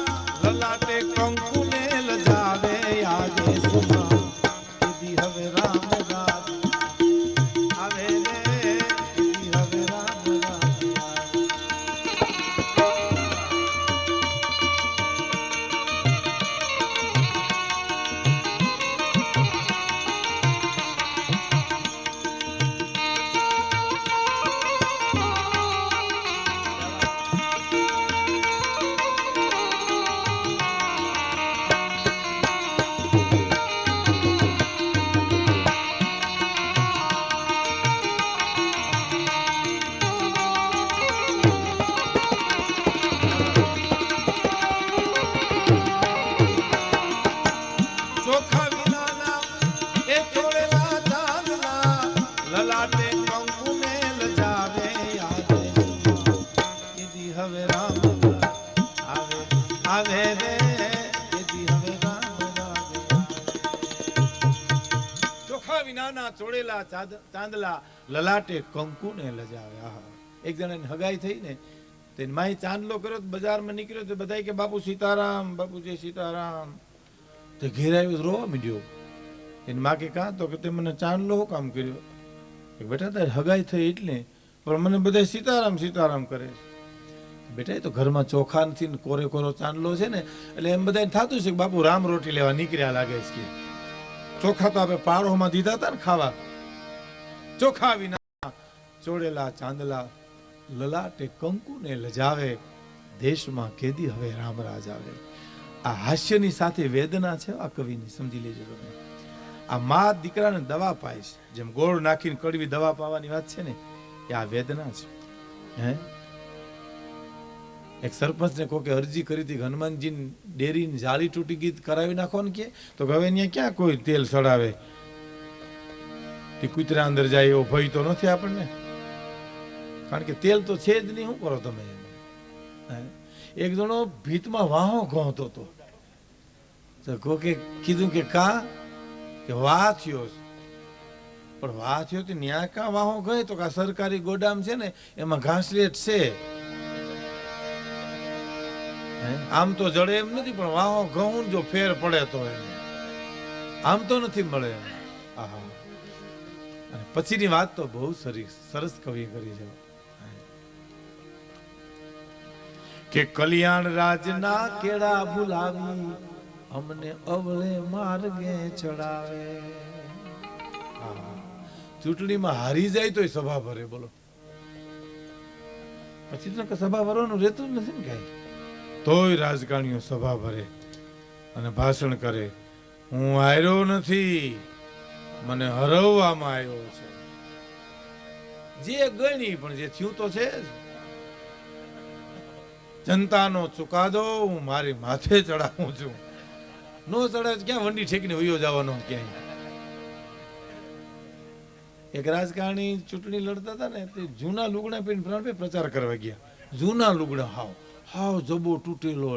લલાટે કંકુ ને લજાવે. આ દેશમાં હવે રામ રાજ આવે રે, હવે રામ રાજ ચોળેલા ચાંદલા, લલાટે કંકુ ને લજાવે. એક જણાની હગાઈ થઈ ને, તે માય ચાંદલો કર્યો, બજારમાં નીકળ્યો તો બધા કે બાપુ સીતારામ, બાપુ જય સીતારામ. તો ઘેર આવ્યો રોવા માંડ્યો. એની માં કે કાં? તો કે તે મને ચાંદલો શું કામ કર્યો? બેટા તારી હગાઈ થઈ એટલે, પણ મને બધા સીતારામ સીતારામ કરે છે. બેટા એ તો ઘરમાં ચોખા નથી ને કોરે કોરો ચાંદલો છે ને, એટલે એમ બધા થતું છે કે બાપુ રામ રોટી લેવા નીકળ્યા લાગે છે. ચોખા તો આપણે પાડોમાં દીધા હતા ને ખાવા. ચોખા વિના ચોળેલા ચાંદલા, લલાટે કંકુ ને લજાવે. દેશમાં કેદી હવે રામરાજ આવે. આ હાસ્યની સાથે વેદના છે આ કવિની, સમજી લેજો તમે. આ મા દીકરાને દવા પાય છે, જેમ ગોળ નાખીને કડવી દવા પાવાની વાત છે ને, એ આ વેદના છે. હે એક સરપંચ ને કોકે અરજી કરી હતી કે હનુમાનજી ડેરીની જાળી તૂટી ગઈ, કરાવી નાખો ને કે. તો હવે અહીંયા ક્યાં કોઈ તેલ સડાવે? કૂતરા અંદર જાય એવો ભય તો નથી આપણને, કારણ કે તેલ તો છે જ નહીં. શું કરો તમે? એક જણો ભીતમાં વાહો ગોતો હતો, તો કોકે કીધું કે કા? કે વાહ થયો. પણ વાહ થયો તો ન્યા કા વાહો ગયો? તો કા સરકારી ગોડામ છે ને, એમાં ઘાસલેટ છે. આમ તો જડે એમ નથી, પણ વાહો ઘઉં જો ફેર પડે તો એને આમ તો નથી મળે. આહા. અને પછીની વાત તો બહુ સરસ કવિ કરી છે કે કલ્યાણ રાજના કેળા ભૂલાવી, અમને અવળે માર્ગે ચડાવે. ચૂંટણીમાં હારી જાય તોય સભા ભરે. બોલો, પછી તો સભા ભરવાનું રહેતું જ નથી ને કઈ. તોય રાજકારણીઓ સભા ભરે અને ભાષણ કરે, હું હાર્યો નથી, મને હરવવામાં આવ્યો છે. જે ગણી પણ જે થયું તો છે જ. જનતાનો ચુકાદો હું મારી માથે ચડાવું છું. નો ચડાવે ક્યાં વંડી ઠેકીને વયો જવાનો ક્યાંય. એક રાજકારણી ચૂંટણી લડતા હતા ને તે જૂના લુગડા પહેરીને પ્રચાર કરવા ગયા. જૂના લુગડા હાવ હાવ જબો તૂટેલો,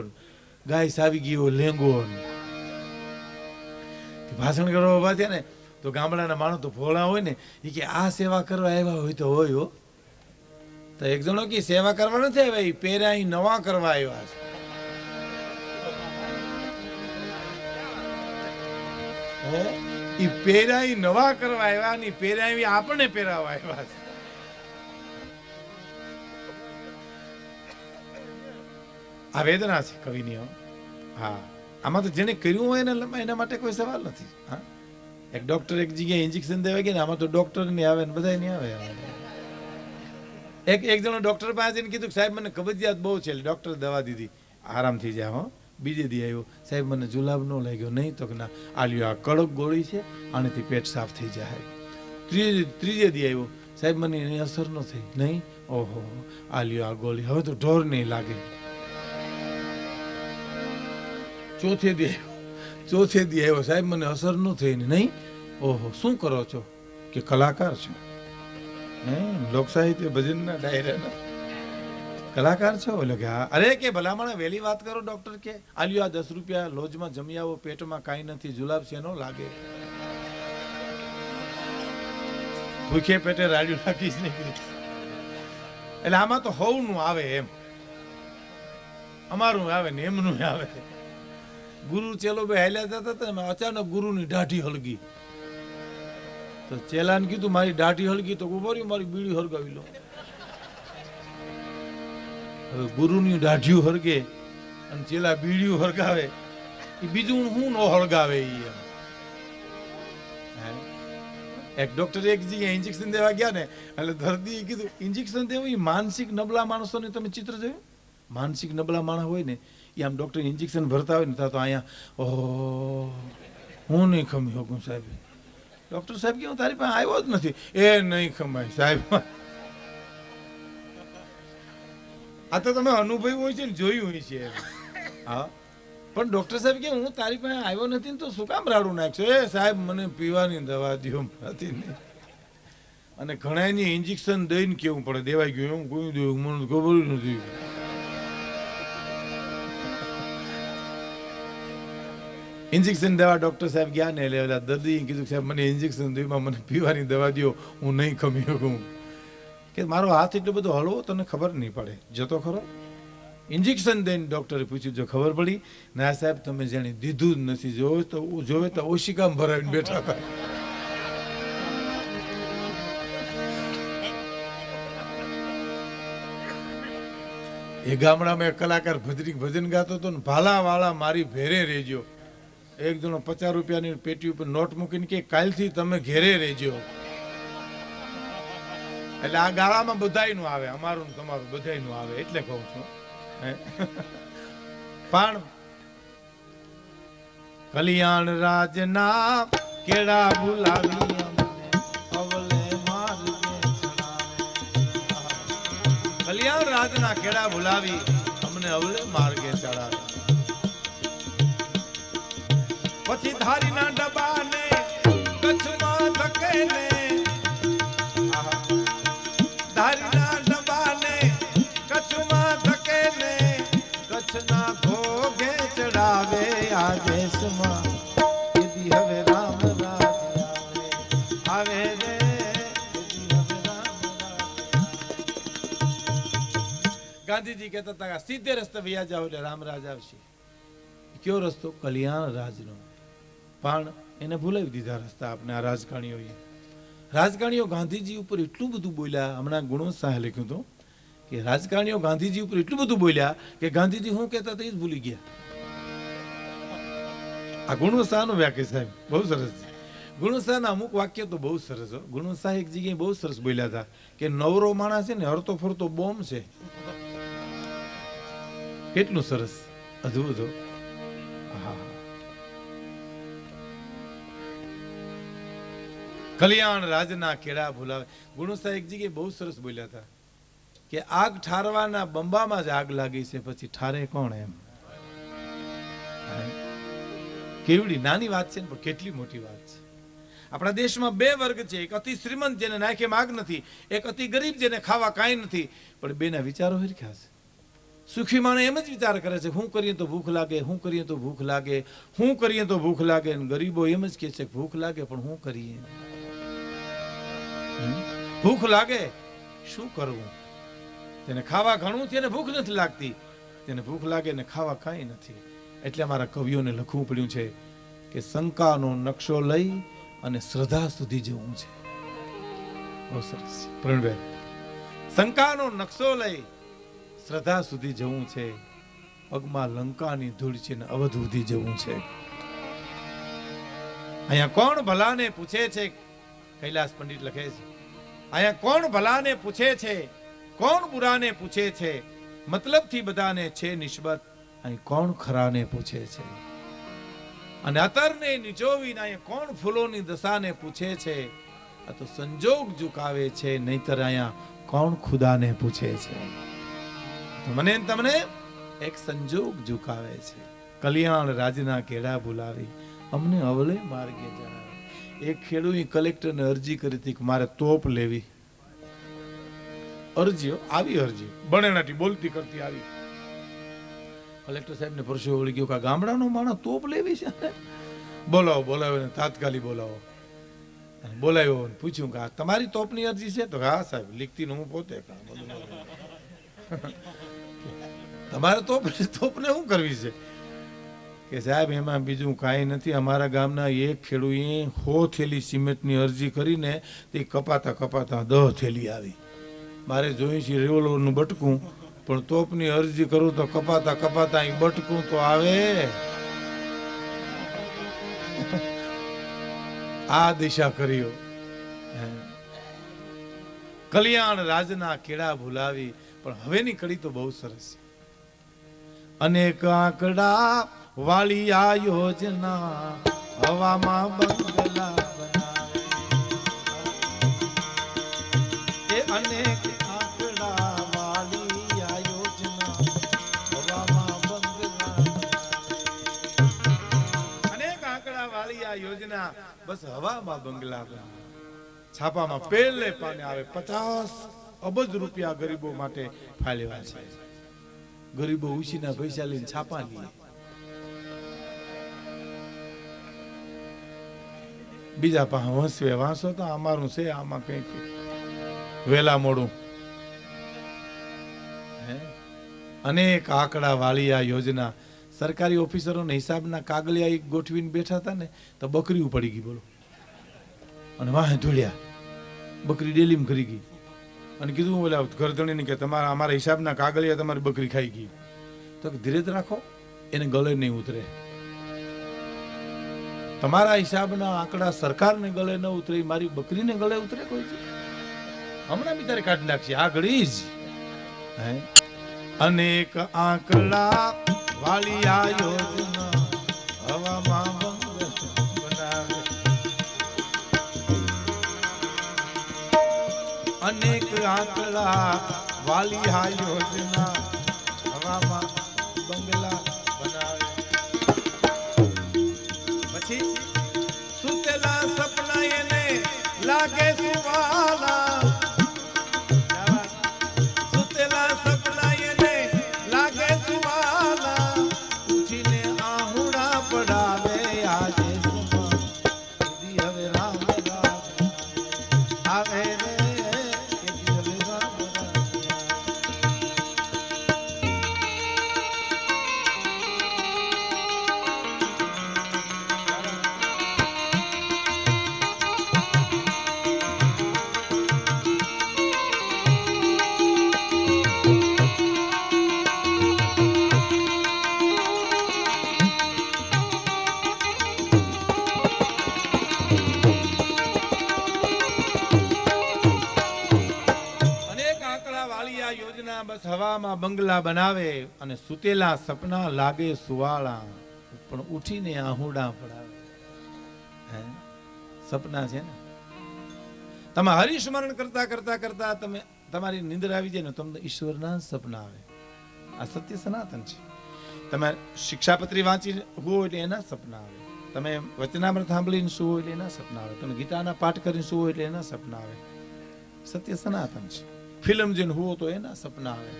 ગાય સાવી ગયો લેંગો. ભાષણ કરવા ઉભા થયા ને તો ગામડાના માણસ તો ભોળા હોય ને એ કે આ સેવા કરવા આવ્યા હોય તો હોય હો. તો એક જણો કે સેવા કરવા નથી આવ્યા, એ પેરા નવા કરવા આવ્યા છે. એ પેરા નવા કરવા આવ્યા ને પેરા આપણને પહેરાવા આવ્યા છે. આ વેદના છે કવિની. હા, આમાં તો જેને કર્યું હોય ને એના માટે કોઈ સવાલ નથી. હા, એક ડોક્ટર એક જગ્યાએ ઇન્જેક્શન દેવા ગયા ને આમાં તો ડોક્ટર નહીં આવે ને બધા નહીં આવે. એક જણો ડોક્ટર પાસે કીધું સાહેબ મને કબજિયાત બહુ છે, ડોક્ટર દવા દીધી, આરામ થઈ જાય. હો, બીજે દી આવ્યો, સાહેબ મને જુલાબ ન લાગ્યો. નહીં તો ના, આલ્યો આ કડક ગોળી છે, આનેથી પેટ સાફ થઈ જાય. ત્રીજે દી આવ્યો, સાહેબ મને એની અસર ન થઈ. નહીં, ઓહો, આલ્યો આ ગોળી, હવે તો ઢોર નહીં લાગે. ચોથે દી આવ્યો, સાહેબ મને અસર ન થઈ. નહીં, ઓહો, શું કરો છો? કે કલાકાર છો. લોક સાહિત્ય ભજનના ડાયરાના કલાકાર છો? એટલે કે હા. અરે કે ભલામણ વહેલી વાત કરો ડોક્ટર કે આલ્યો આ 10 રૂપિયા લોજમાં જમી આવો, પેટમાં કાંઈ નથી, જુલાબ છે નો લાગે. ભૂખે પેટે રાડ્યું નાખીશ નીકળી. એટલે આમાં તો હવનું આવે એમ, અમારું આવે ને એમનું આવે. ગુરુ ચેલો બે હાલ્યા જતા હતા, અચાનક ગુરુની દાઢી હળગી. તો ચેલાને કીધું મારી દાઢી હળગી તો ઉભો રહ્યો, મારી બીડી હળગાવી લો. હવે ગુરુની દાઢીઓ હળગે અને ચેલા બીડીઓ હળગાવે, એ બીજું હું નો હળગાવે. એક ડોક્ટર એક જગ્યાએ ઇન્જેક્શન દેવા ગયા ને એટલે દર્દીએ કીધું ઇન્જેક્શન દેવું એ માનસિક નબળા માણસોને તમે ચિત્ર જોયું? માનસિક નબળા માણસ હોય ને એ આમ ડોક્ટર ઇન્જેક્શન ભરતા હોય ને તો અહીંયા ઓહો હું નહીં ખમી શકું સાહેબ. ડોક્ટર સાહેબ કે હું તારી પાસે આવ્યો જ નથી. એ નહીં ખમાય સાહેબ. આ તો તમે અનુભવ હોય છે ને જોયું હોય છે. હા, પણ ડોક્ટર સાહેબ કે હું તારી પાસે આવ્યો નથી ને તો શું કામ રાડું નાખશો? એ સાહેબ મને પીવાની દવા દો નથી નહીં. અને ઘણાની ઇન્જેક્શન દઈને કેવું પડે, દેવાઈ ગયું એમ કોઈ દેવું મને ખબર નથી. ઇન્જેક્શન દેવા ડોક્ટર સાહેબ ગયા ને એટલે દર્દીએ કીધું સાહેબ મને ઇન્જેક્શન દો, મને પીવાની દવા દો, હું નહીં ખમી શકું. કે મારો હાથ એટલો બધો હળવો તને ખબર નહીં પડે, જતો ખરો. ઇન્જેક્શન દઈને ડોક્ટરે પૂછ્યું જો ખબર પડી? ના સાહેબ તમે જાણે દીધું જ નથી, જોવે તો ઓશિકામ ભરાવીને બેઠા હતા. એ ગામડામાં એક કલાકાર ભજન ગાતો હતો ને, ભાલા વાળા મારી ભેરે રહેજો. એક જણો 50 રૂપિયાની પેટી ઉપર નોટ મૂકીને કે કાલથી તમે ઘેરે રહેજો. એટલે આ ગાળામાં બધાયનું આવે, અમારું તમારું બધાયનું આવે, એટલે કહું છું. પણ કલ્યાણ રાજના કેળા બોલાવી અવલે માર્ગે ચડાવે. કલ્યાણ રાજના કેળા બોલાવી અમને અવલે માર્ગે ચડાવે. પછી ધારીના ડબાને કચ્છમાં ધકેલે, ધારીના ડબાને કચ્છમાં ધકેલે, કચ્છના ભોગે ચડાવે આ દેશમાં. તેથી હવે રામ રાજ આવે રે, તેથી હવે રામ રાજ. ગાંધીજી કહેતા હતા સીધે રસ્તે વયા જાવ એટલે રામ રાજ આવશે. કયો રસ્તો? કલ્યાણ રાજનો. પણ એને ભૂલાવી દીધા રસ્તા આપણે આ રાજકારણીઓએ. રાજકારણીઓ ગાંધીજી ઉપર એટલું બધું બોલ્યા, હમણાં ગુણવંત શાહે લખ્યું હતું કે રાજકારણીઓ ગાંધીજી ઉપર એટલું બધું બોલ્યા કે ગાંધીજી શું કહેતા હતા એ જ ભૂલી ગયા. આ ગુણવંત શાહનું વાક્ય સાહેબ બહુ સરસ છે. ગુણસાના અમુક વાક્ય તો બહુ સરસ હો. ગુણસા એક જગ્યાએ બહુ સરસ બોલ્યા હતા કે નવરો માણસ છે ને હરતો ફરતો બોમ્બ છે. કેટલું સરસ, અદભુત. કલ્યાણ રાજના કેળા ભૂલાવે. ગુણસા એક જગ્યાએ બહુ સરસ બોલ્યા હતા કે આગ ઠારવાના બંબામાં જ આગ લાગી છે, પછી ઠારે કોણ? એમ કેવડી નાની વાત છે ને પણ કેટલી મોટી વાત છે. આપણા દેશમાં બે વર્ગ છે, એક અતિ શ્રીમંત જેને નાખે માગ નથી, એક અતિ ગરીબ જેને ખાવા કાંઈ નથી. પણ બેના વિચારો હરખ્યા છે. સુખી માણસ એમ જ વિચાર કરે છે હું કરીએ તો ભૂખ લાગે, હું કરીએ તો ભૂખ લાગે, હું કરીએ તો ભૂખ લાગે. ગરીબો એમ જ કહે છે ભૂખ લાગે પણ હું કરીએ, ભૂખ લાગે શું કરવું? તેને ખાવા ઘણું છે ને ભૂખ નથી લાગતી, તેને ભૂખ લાગે ને ખાવા કાંઈ નથી. એટલે અમારા કવિઓને લખવું પડ્યું છે કે શંકાનો નકશો લઈ અને શ્રદ્ધા સુધી જવું છે. બહુ સરસ પ્રવીણભાઈ, શંકાનો નકશો લઈ શ્રદ્ધા સુધી જવું છે. પગમાં લંકાની ધૂળ છે ને અવધ સુધી જવું છે. અહીંયા કોણ ભલાને પૂછે છે? કૈલાસ પંડિત લખે છે અહીંયા કોણ ભલાને પૂછે છે, કોણ બુરાને પૂછે છે, મતલબથી બધાને છે નિસ્બત. અહીં કોણ ખરાને પૂછે છે? અને અતરને નિચોવીને અહીંયા કોણ ફૂલોની દશાને પૂછે છે? આ તો સંજોગ ઝુકાવે છે, નહીતર અહીંયા કોણ ખુદાને પૂછે છે? તો મને તમને એક સંજોગ ઝુકાવે છે. કલ્યાણ રાજના કેળા ભૂલાવી અમને અવલે માર્ગે જણાવે. એક ખેડૂએ કલેક્ટરને અરજી કરી હતી કે મારે તોપ લેવી. અરજીઓ આવી, અરજી બણેનાટી બોલતી કરતી આવી. કલેક્ટર સાહેબને પરસો વળી ગયો કે ગામડાનો માણસ તોપ લેવી છે. બોલાવો બોલાવો, તાત્કાલિક બોલાવો. બોલાવ્યો, પૂછ્યું કે તમારી તોપની અરજી છે? તો હા સાહેબ, લીખતી હું પોતે. તમારે તોપને શું કરવી છે? કે સાહેબ એમાં બીજું કાંઈ નથી, અમારા ગામના એક ખેડૂએ 100 થેલી સિમેન્ટની અરજી કરીને તે કપાતા કપાતા 10 થેલી આવી. મારે જોઈ છે રિવોલ્વરનું બટકું, પણ તોપની અરજી કરું તો કપાતા કપાતા બટકું તો આવે. આ દિશા કર્યો. કલ્યાણ રાજના કેળા ભૂલાવી. પણ હવેની કડી તો બહુ સરસ છે. અનેક આંકડા વાળી આ યોજના હવામાં બંગલા બનાવે. એ અનેક આંકડા વાળી આ યોજના હવામાં બંગલા. અનેક આંકડા વાળી આ યોજના બસ હવામાં બંગલા બનાવે. છાપામાં પહેલે પાને આવે 50 અબજ રૂપિયા ગરીબો માટે ફાળવ્યા છે. ગરીબો ઉછીના પૈસા લઈને છાપા લે. બીજા પાસે વંસવે વાંસો તો અમારું છે, આમાં કઈક વેલા મોડું. અનેક આંકડા વાળી આ યોજના. સરકારી ઓફિસરોના હિસાબના કાગળિયા એક ગોઠવીને બેઠા હતા ને તો બકરી પડી ગઈ. બોલો. અને વાહે ધોળ્યા, બકરી ડેલીમ કરી ગઈ. અને કીધું ઓલા ઘરધણીને કે તમારા અમારા હિસાબના કાગળિયા તમારી બકરી ખાઈ ગઈ. તો ધીરે રાખો, એને ગળે નહીં ઉતરે. તમારા હિસાબના આંકડા સરકારને ગળે ન ઉતરે, મારી બકરીને ગળે ઉતરે કોઈ છે? હમણાં બી તારે કાઢી નાખશે આ ઘડી જ. અનેક આંકડા વાળી આ યોજના હવામાં બનાવે. અનેક આંકડા વાલી આ યોજના હવામાં બંગલા બનાવે. પછી સુતેલા સપના એને લાગે સુવાલા. સુતેલા સપના એને લાગે સુવાલા. ઉઠીને આહુડા પડાવે આજે હવે રામ રામ આવે રે. સપનામાં બંગલા બનાવે અને સુતેલા સપના લાગે સુવાળા, પણ ઉઠીને આહુડા પડાવે. હે સપના છે ને, તમે હરિસ્મરણ કરતા કરતા કરતા તમે તમારી નિંદર આવી જાય ને, તમને ઈશ્વરના સપના આવે. આ સત્ય સનાતન છે. તમે શિક્ષાપત્રી વાંચી હુઓ એટલે એના સપના આવે. તમે વચનામૃત સાંભળીને સુવો એટલે એના સપના આવે. તમે ગીતાના પાઠ કરીને સુવો એટલે એના સપના આવે. સત્ય સનાતન છે. ફિલ્મ જોઈને હુવો તો એના સપના આવે.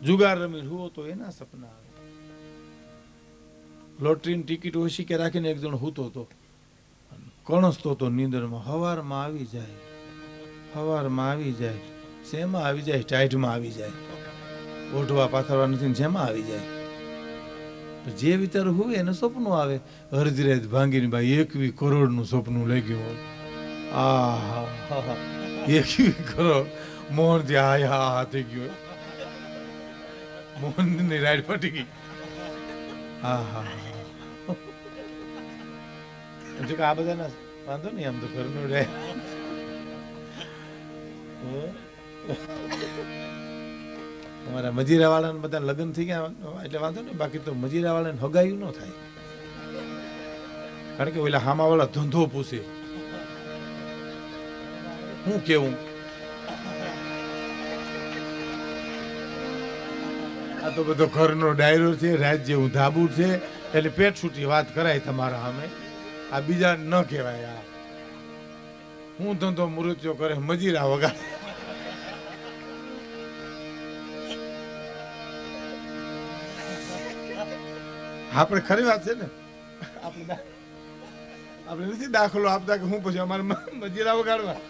જુગાર રમીને હુવો તો એના સપના આવે. લોટરીની ટિકિટ ઓછી કે રાખીને એક જણ હૂતો હતો, કણસતો તો નીંદરમાં. હવારમાં આવી જાય, હવારમાં આવી જાય. શેમાં આવી જાય? ટાઈટમાં આવી જાય. ઓઢવા પાથરવા નથી, જેમાં આવી જાય. જે વિચાર હોય એને સપનું આવે. અડધી રાત ભાંગીને ભાઈ 21 કરોડનું સપનું લઈ ગયું હોય. આ 21 કરોડ મોહનથી હા થઈ ગયો. મોહનની રાઈડ ફટી ગઈ. હા હા જો કે આ બધાના વાંધો નહીં, આમ તો ઘરનું રહે. અમારા મજીરા વાળાને બધા લગ્ન થઈ ગયા એટલે વાંધો નહીં, બાકી તો મજીરા વાળાને હગાયું ન થાય. કારણ કે ઓલા હામા વાળા ધંધો પૂછે. હું કેવું આ તો બધો ઘરનો ડાયરો છે, રાત જેવું ધાબુ છે, એટલે પેટ છૂટી વાત કરાય તમારા સામે. આ બીજા ન કહેવાય. આ હું ધંધો મૃત્યો કરે, મજીરા વગાડે. આપણે ખરી વાત છે ને, આપણે નથી દાખલો આપતા કે હું પછી અમારે મજીરા વગાડવા.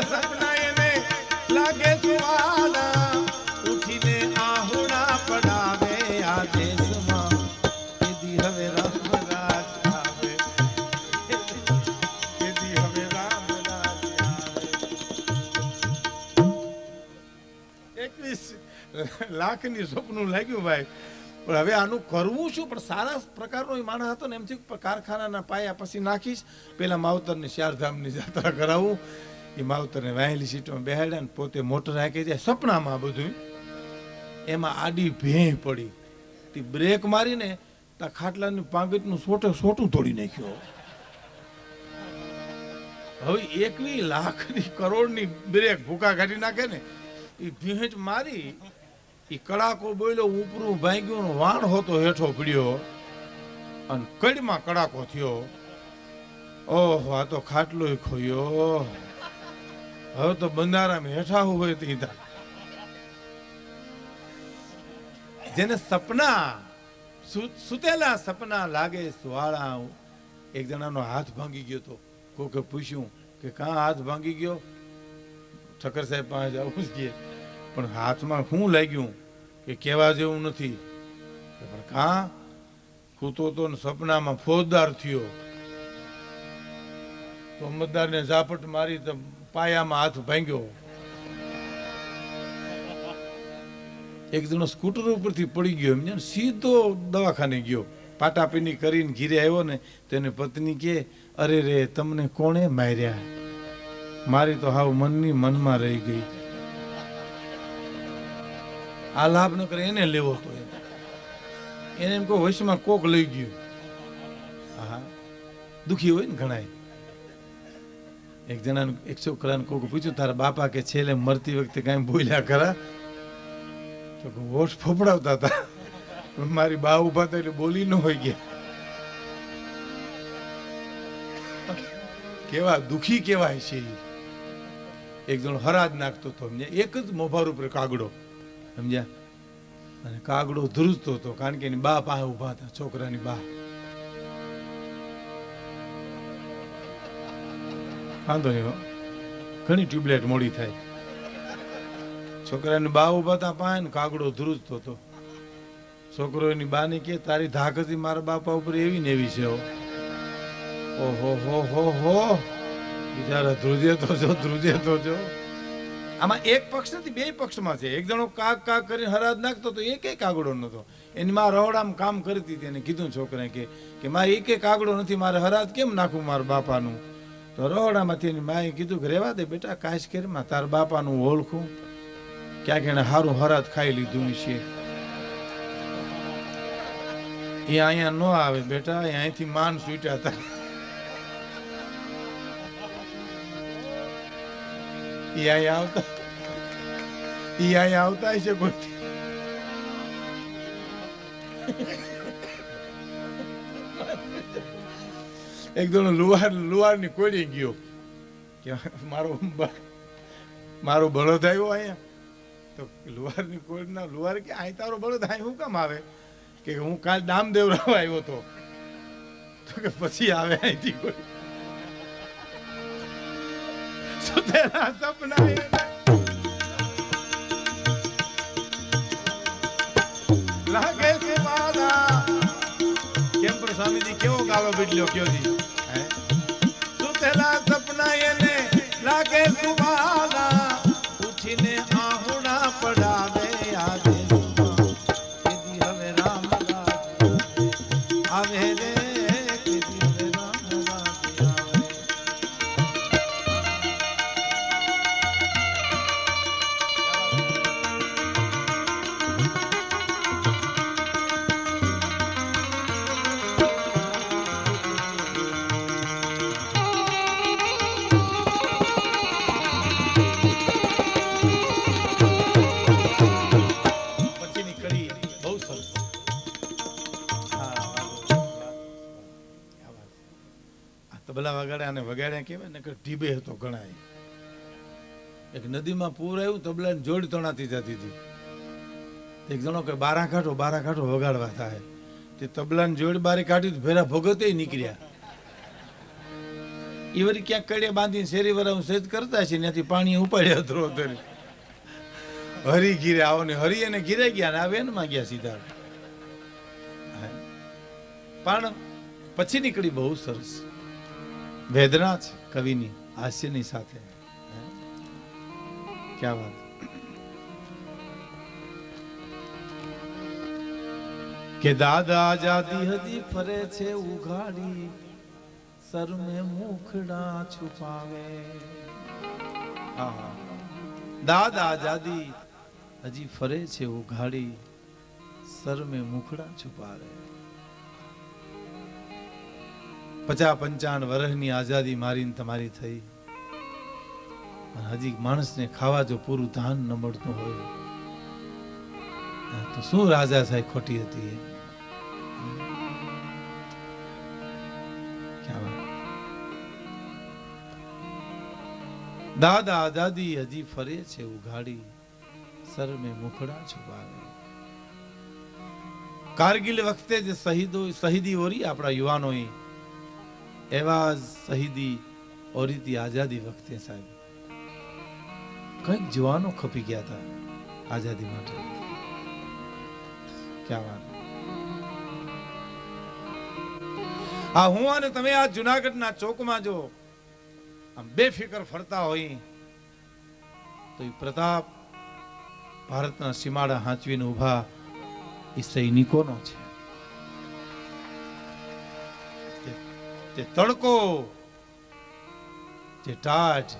સપના એને લાગે સુવાળા, ઉઠીને આહુડા પડાવે. આ દેશમાં કેદી હવે રામ રાજ આવે, કેદી હવે રામ રાજ આવે. 21 લાખની સપનું લાગ્યું ભાઈ. પણ હવે આનું કરવું શું? પણ સારા પ્રકારનો માણસ હતો ને, એમ થયું કારખાનાના પાયા પછી નાખીશ, પેલા માવતરની 4 ધામની યાત્રા કરાવું. એ માવતરને વાહેલી સીટમાં બેહાડ્યા ને પોતે મોટર હાંકી જાય. સપનામાં બધું એમાં આડી ભેં પડી. તે બ્રેક મારીને તા ખાટલાની પાંગતનું સોટું તોડી નાખ્યો. હવે 21 લાખની કરોડની બ્રેક ભૂકા કાઢી નાખે ને, એ ભેંચ મારી, એ કડાકો બોલ્યો, ઉપરું ભાંગ્યું, વાણ હોતો હેઠો પડ્યો અને કડમાં કડાકો થયો. ઓહો, આ તો ખાટલો ખોયો. હવે તો બંધારામાં હેઠા હોય તો જેને સપના સુતેલા સપના લાગે સુવાળા. એક જણાનો હાથ ભાંગી ગયો તો કોકે પૂછ્યું કે કાં હાથ ભાંગી ગયો? ઠક્કર સાહેબ પાસે જવું જ કે, પણ હાથમાં શું લાગ્યું કે કહેવા જેવું નથી. પણ કાં સૂતો તો સપનામાં ફોજદાર થયો, તો મતદારને ઝાપટ મારી તો પાયામાં હાથ ભાંગ્યો. એક જણો સ્કૂટર ઉપરથી પડી ગયો, એમ સીધો દવાખાને ગયો. પાટાપીની કરીને ઘીરે આવ્યો ને, તેને પત્ની કે, અરે રે તમને કોણે માર્યા? મારી તો હાવ મનની મનમાં રહી ગઈ. આ લાભ ન કરે એને લેવો તો એને એમ કહો વૈશ્વમાં કોક લઈ ગયું. હા, દુખી હોય ને ઘણાય. એક જણાને એક છોકરાને કોક પૂછ્યું, તારા બાપા કે છેલ્લે મરતી વખતે કઈ બોલ્યા ખરા? તો હોશ ફોફડાવતા હતા. મારી બા ઉભા હતા એટલે બોલી ન હોય ગયા. કેવા દુખી કેવાય છે. એક જણ હરાજ નાખતો હતો, સમજ્યા? એક જ મોભાર ઉપર કાગડો, સમજ્યા? અને કાગડો ધ્રુજતો હતો, કારણ કે એની બા પાસે ઉભા હતા, છોકરાની બા. વાંધો નહીં, ઘણી ટ્યુબલાઇટ મોડી થાય. છોકરાની બા ઉભા હતા પાસે ને કાગડો ધ્રુજતો હતો. છોકરો એની બા ને કે, તારી ધાકથી મારા બાપા ઉપર એવી ને એવી છે. ઓહો હો હો હો, બિચારા ધ્રુજે તો જો, ધ્રુજે તો જો. આમાં એક પક્ષ નથી, બે પક્ષમાં છે. એક જણો કાક કાક કરીને હરાજ નાખતો તો એક કાગડો નતો. એની માં રહોડામાં કામ કરતી હતી, એને કીધું છોકરાએ કે મારે એક કાગડો નથી, મારે હરાજ કેમ નાખું મારા બાપાનું? તો રહોડામાંથી એની માએ કીધું કે રેવા દે બેટા, કાશ કેરમાં તારા બાપાનું ઓળખું, ક્યાંક એને હારું હરાજ ખાઈ લીધું છે. એ અહીંયા ન આવે બેટા, અહીંથી માન છૂટ્યા હતા. ઈ અહીંયા આવતા છે કોઈ. એક જણો લુહાર ની કોડી ગયો કે મારો બળદ આવ્યો અહીંયા. તો લુહાર ની કોડ ના લુહાર કે અહીં તારો બળદ અહીં હું કામ આવે? કે હું કાલ દામદેવ રાવ આવ્યો તો કે પછી આવે અહીંથી કોઈ. સુતેલા સપના લાગે છે મારા. કેમ પર સ્વામીજી કેવો ગાળો બદલ્યો કયો જી? સુતેલા સપના એને લાગે સુવાલા, ઉઠીને આહુડા પડાવે યાદે સુવા. કેદી હવે રામ આવે રે, કેદી હવે રામ આવે. તબલા વગાડ્યા અને વગાડ્યા કહેવાય ને કે ઢીબે હતો ઘણા. એક નદીમાં પૂર આવ્યું, તબલાની જોડ તણાતી જતી હતી. એક જણો કે બારા કાંઠો વગાડવા થાય. તે તબલાની જોડ બારી કાઢી, ભેરા ભગતે નીકળ્યા. એ વળી ક્યાંક કડે બાંધીને શેરી વરા સેજ કરતા છે, ત્યાંથી પાણી ઉપાડ્યા ધરો ધરી. હરી ઘીરે આવો ને હરી એને ઘીરે ગયા ને આ વેનમાં ગયા સીધા. પણ પછી નીકળી બહુ સરસ વેદના છે કવિની હાસ્યની સાથે. ક્યાં વાત. કે દાદા આઝાદી હજી ફરે છે ઉઘાડી, સર મે મુખડા છુપાવે. દાદા આઝાદી હજી ફરે છે ઉઘાડી, સર મે મુખડા છુપાવે. 50-55 વર્ષની આઝાદી મારીને તમારી થઈ, હજી માણસને ખાવા જો પૂરું ધાન ન મળતું હોય તો શું રાજા સાહેબ ખોટી હતી? દાદા આઝાદી હજી ફરે છે ઉઘાડી, સર મે મુખડા છુપાવે. કારગિલ વખતે જે શહીદી ઓરી આપણા યુવાનોએ, એવા શહીદી ઓરી હતી આઝાદી વખતે સાહેબ. કઈક જવાનો ખપી ગયા હતા આઝાદી માટે. ક્યાં વાત. આ હું અને તમે આ જુનાગઢના ચોકમાં જો આમ બેફિકર ફરતા હોય તો એ પ્રતાપ ભારતના સીમાડા હાંચવીને ઉભા એ સૈનિકોનો છે. તે તડકો, જે ટાઢ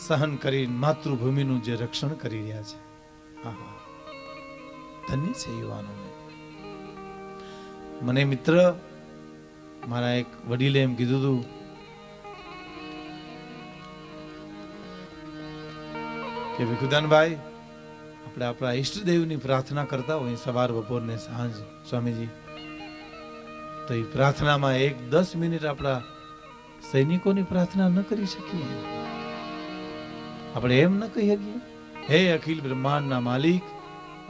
સહન કરી માતૃભૂમિનું જે રક્ષણ કરી રહ્યા છે. ધન્ય છે યુવાનોને. મને મિત્ર મારા એક વડીલે એમ કીધું હતું કે ભીખુદાનભાઈ, આપણે આપણા ઈષ્ટદેવની પ્રાર્થના કરતા હોય સવાર બપોર ને સાંજ સ્વામીજી, તો એ પ્રાર્થનામાં 10 મિનિટ આપણા સૈનિકોની પ્રાર્થના ન કરી શકીએ? આપણે એમ ન કહી શકીએ, હે અખિલ બ્રહ્માંડના માલિક,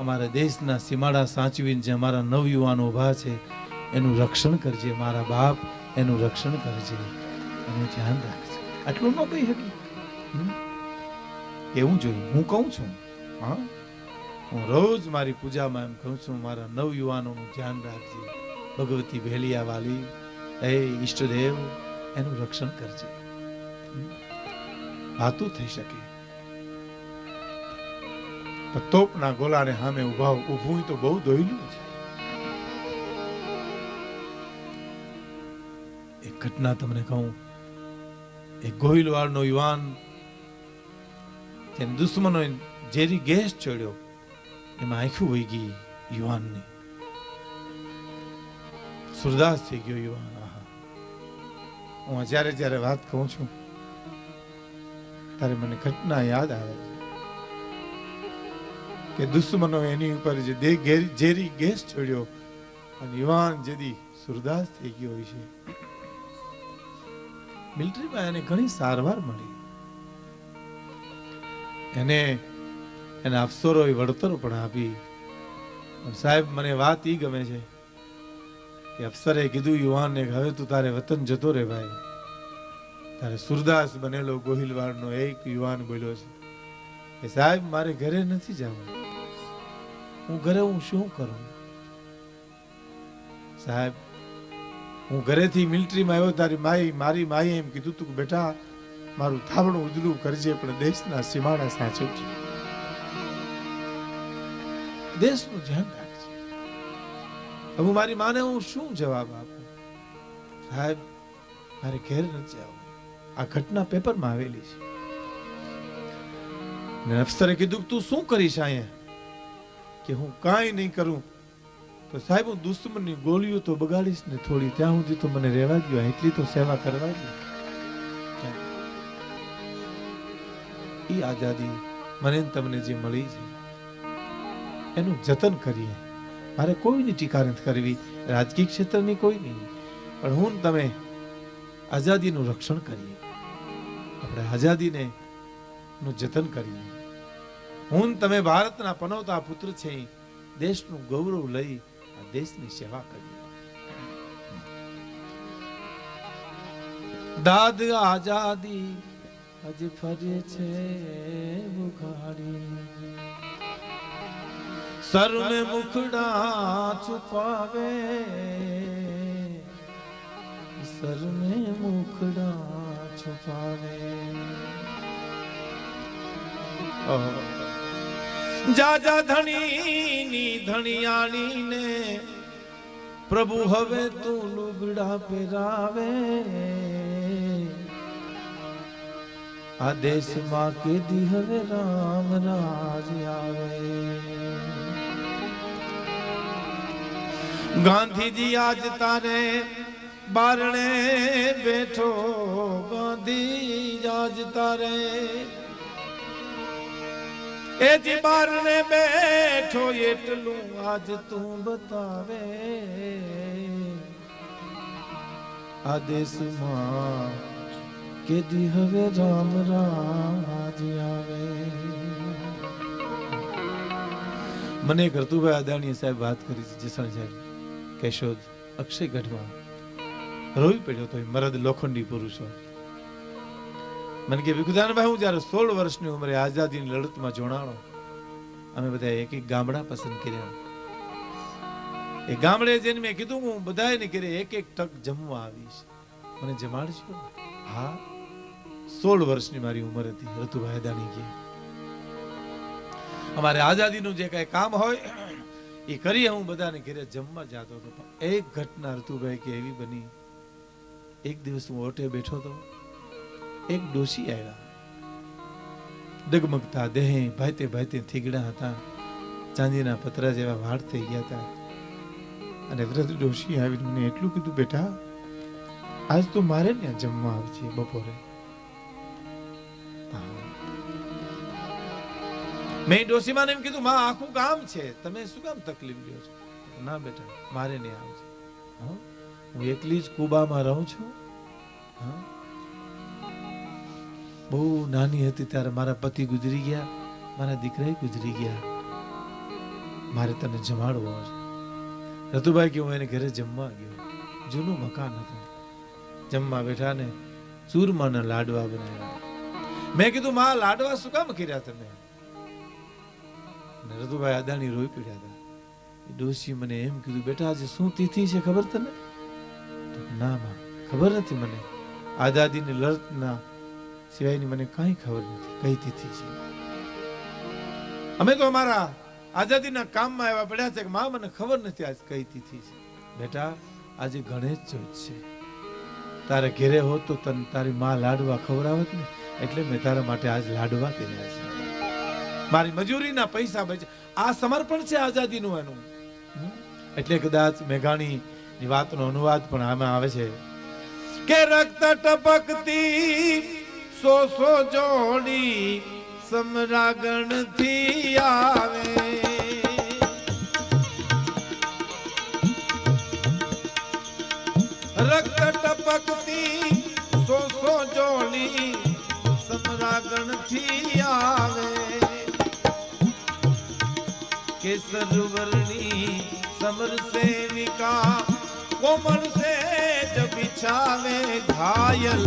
અમારા દેશના સીમાડા સાચવીને જે અમારા નવયુવાનો ઉભા છે એનું રક્ષણ કરજે, મારા બાપ એનું રક્ષણ કરજે, એનું ધ્યાન રાખજે. આટલું ન કહી શકીએ? એવું જોઈએ. હું કહું છું, હા, હું રોજ મારી પૂજામાં એમ કહું છું, મારા નવયુવાનોનું ધ્યાન રાખજે. ભગવતી ભેલિયા વાલી, હે ઈષ્ટદેવ, એનું રક્ષણ કરજે. વાતું થઈ શકે. તોપના ગોલાને સામે ઊભું તો બહુ દોયલું છે. એક ઘટના તમને કહું. એક ગોહિલવાડનો યુવાન તેને દુશ્મનો ઝેરી ગેસ ચોડ્યો, એમાં આંખું વહી ગઈ યુવાનની. સુરદાસ થઈ ગયો યુવાન. હું જ્યારે જ્યારે વાત કહું છું ત્યારે મને ઘટના યાદ આવે છે કે દુશ્મનો એની ઉપર જે ઝેરી ગેસ છોડ્યો અને યુવાન જેદી સુરદાસ થઈ ગયો હોય છે. મિલિટરીમાં એને ઘણી સારવાર મળી, એને એના અફસરોએ વળતરો પણ આપી. સાહેબ, મને વાત ઈ ગમે છે કે અફસરે કીધું યુવાનને, હવે તું તારે વતન જતો રે ભાઈ. તારે સુરદાસ બનેલો ગોહિલવાડનો એક યુવાન બોલ્યો છે કે સાહેબ, મારે ઘરે નથી જવું, હું ઘરે હું શું કરું સાહેબ? હું ઘરેથી મિલિટરીમાં આવ્યો, મારી માએ એમ કીધું તું કે બેટા મારું થાબણું ઉજળું કરજે, પણ દેશના સીમાડા સાચવજે, દેશનું ધ્યાન રાખજે. હવે મારી માને હું શું જવાબ આપું? સાહેબ, મારે ઘેર નથી જવું. આ ઘટના પેપરમાં આવેલી છે. અફસરે કીધું તું શું કરીશ અહીંયા? કે હું કાંઈ નહીં કરું તો સાહેબ હું દુશ્મનની ગોળીઓ તો બગાડીશ ને થોડી, ત્યાં સુધી તો મને રહેવા દો, એટલી તો સેવા કરવા દો. ઈ આઝાદી મને તમને જે મળી છે એનું જતન કરીએ. મારે કોઈની ટીકા નથી કરવી, રાજકીય ક્ષેત્રની કોઈ નહીં, પણ હું તમે આઝાદીનું રક્ષણ કરીએ, આપણે આઝાદીને નું જતન કરીએ. હું તમે ભારતના પનવતા પુત્ર છે, દેશનું ગૌરવ લઈ આ દેશની સેવા કરીએ. દાદ આઝાદી હજી ફરે છે બુખારી, સર મે મુખડા છુપાવે, સર મે મુખડા છુપાવે. જાજા ધણીની ધણિયાણી ને પ્રભુ હવે તું લુગડા પહેરાવે, આ દેશમાં કેદી હવે રામ રાજ આવે. ગાંધીજી આજ તારે બારણે બેઠો, ગાંધી આજ તારે એજી બારણે બેઠો, એટલું આજ તું બતાવે, આ દેશમાં કેદી હવે રામ રાજ આવે. મને કરતુભાઈ અદાણી સાહેબ વાત કરી છે, જસણ સાહેબ કેશોદ અક્ષયગઢમાં રોઈ પડ્યો તો મરદ લોખંડી પુરુષો. મને કે વિકુદાનભાઈ, હું જયારે 16 વર્ષની ઉંમરે આઝાદીની લડતમાં જોડાણો, અમે બધા એક એક ગામડા પસંદ કર્યા. એ ગામડે જઈને મેં કીધું હું બધાને કરે એક એક ટક જમવા આવીશ, મને જમાડશો? હા. 16 વર્ષની મારી ઉંમર હતી. રતુભાઈ અદાણી કે અમારે આઝાદીનું જે કઈ કામ હોય એ કરીએ, હું બધાને ઘરે જમવા જતો હતો. એક ઘટના રતુભાઈ કે એવી બની, એક દિવસ હું ઓટે બેઠો હતો, એક ડોશી આવ્યા, ડગમગતા દેહ, ભાઈતે ભાઈતે થીગડા હતા, ચાંદીના પતરા જેવા વાળ થઈ ગયા હતા. અને વૃદ્ધ ડોશી આવીને મને એટલું કીધું, બેટા આજ તું મારે ત્યાં જમવા આવજે બપોરે. મેં ડોશીમાને એમ કીધું, માં આખું ગામ છે, તમે શું કામ તકલીફ લ્યો છો? ના બેટા, મારે નહીં આવજે. હું એકલી જ કુબામાં રહું છું. બહુ નાની હતી ત્યારે મારા પતિ ગુજરી ગયા, મારા દીકરા ગુજરી ગયા, મારે તને જમાડવો છે. રતુભાઈ કે હું એને ઘરે જમવા ગયો, જૂનું મકાન હતું, જમવા બેઠા ને ચૂરમાના લાડવા બનાવ્યા. મેં કીધું, માં લાડવા શું કામ કર્યા તમે? રતુભાઈ અદાણી રોઈ પડ્યા હતા. ડોશી મને એમ કીધું, બેટા આજે શું તિથિ છે ખબર તને? ના માં, ખબર નથી મને, આઝાદીની લડતના સિવાયની મને કઈ ખબર નથી કઈ તિથિ છે. અમે તો અમારા આઝાદીના કામમાં એવા પડ્યા છે કે માં મને ખબર નથી આજ કઈ તિથિ છે. બેટા આજે ગણેશ ચોથ છે, તારે ઘેરે હોત તો તને તારી માં લાડવા ખવડાવત ને, એટલે મેં તારા માટે આજ લાડવા કર્યા છે. મારી મજૂરીના પૈસા બચે. આ સમર્પણ છે આઝાદીનું એનું. એટલે કદાચ મેઘાણી ની વાતનો અનુવાદ પણ આમાં આવે છે કે રક્ત ટપકતી સો જોડી સમરાગણ થી આવે, રક્ત ટપકતી સો જોડી સમરાગણ થી આવે, કેસર વર્ણી समर सेविका कोमल से जब बिछावे, घायल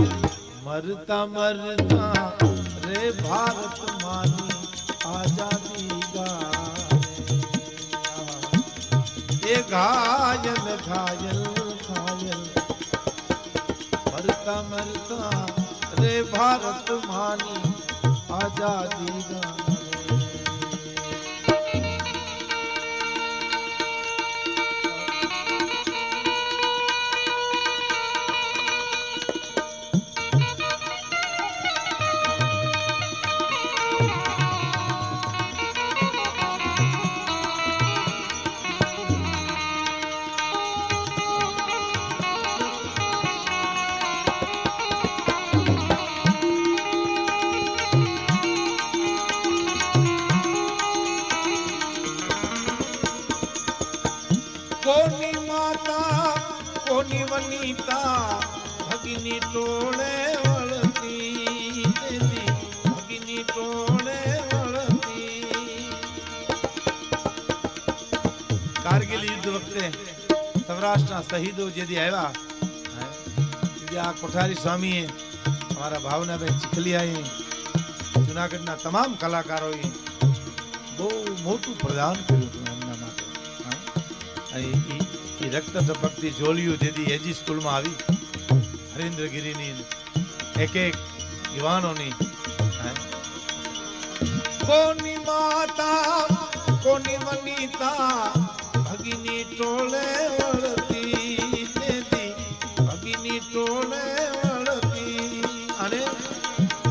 मरता मरता रे भारत मानी आजादी गावे, ये घायल घायल घायल मरता मरता रे भारत मानी आजादी गावे. कोनी माता कोनी वनीता भगिनी टोळे वळती, भगिनी टोळे वळती. કારગિલ યુદ્ધ વખતે સૌરાષ્ટ્રના શહીદો જેથી આવ્યા, આ કોઠારી સ્વામીએ, અમારા ભાવનાબેન ચીખલિયાએ, જુનાગઢના તમામ કલાકારોએ બહુ મોટું પ્રદાન કર્યું હતું એમના માટે. રક્ત ટપકતી જોલિયું જેથી એજી સ્કૂલમાં આવી, હરેન્દ્રગીરીની એક એક યુવાનોની, કોની માતા કોની વનિતા ભગિની ટોળે વળતી, ભગિની ટોળે વળતી. અને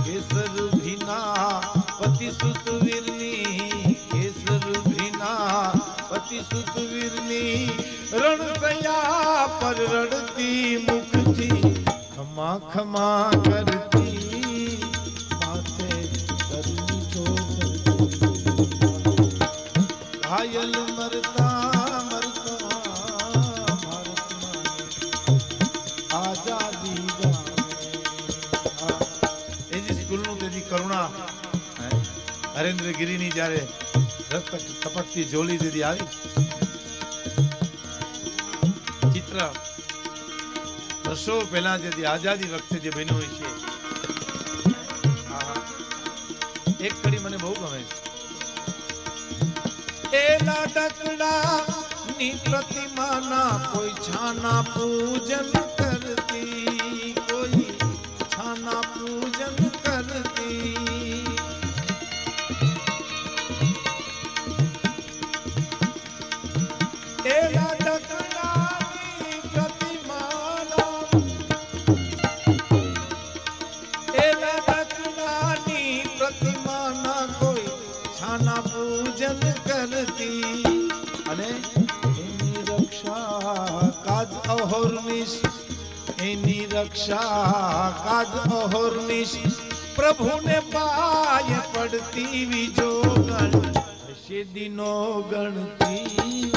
કેસર ભીના પતિ સુતવીરની, કેસર ભીના પતિ સુતવીરની રણસયા પર રડતી મુખથી ખમા ખમા કરતી, માથે કરની ચોખતી. ઘાયલ મરતા મરતા ભારતમાં આઝાદી ગાવે. એજી સ્કૂલનું તેની કરુણા હરેન્દ્રગીરીની જ્યારે રક્ત ટપકતી જોલી દીધી આવી, ચિત્ર વર્ષો પહેલા જે આઝાદી વખતે જે બન્યું છે, એક કડી મને બહુ ગમે છે. એલા ડકડા ની પ્રતિમાના કોઈ છાના પૂજન કરતી, કોઈ છાના પૂજન કરતી. એલા ડકડાની પ્રતિમાના, એલા ડકડાની પ્રતિમાના કોઈ છાના પૂજન કરતી. અને એની રક્ષા કાજ અહોર્નિશ, એની રક્ષા કાજ અહોર્નિશ પ્રભુને પાય પડતી. વિજોગણ હશે દિનો ગણતી,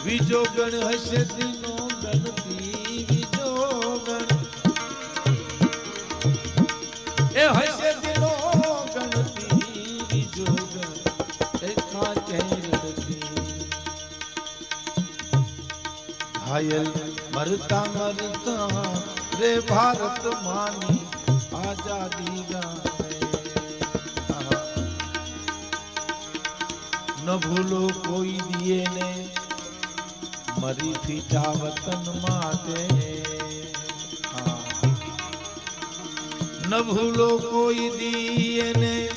વિજોગણ હશે દિનો ગણતી. વિજોગણ એ હશે દિનો ગણતી, વિજોગણ એ કાંતે રડતી. ઘાયલ મરતા મરતા રે ભારત માની આઝાદી ગાવે. ન ભૂલો કોઈ દિયે ને મરી ફીટા વતન માટે, ન ભૂલો કોઈ દી એને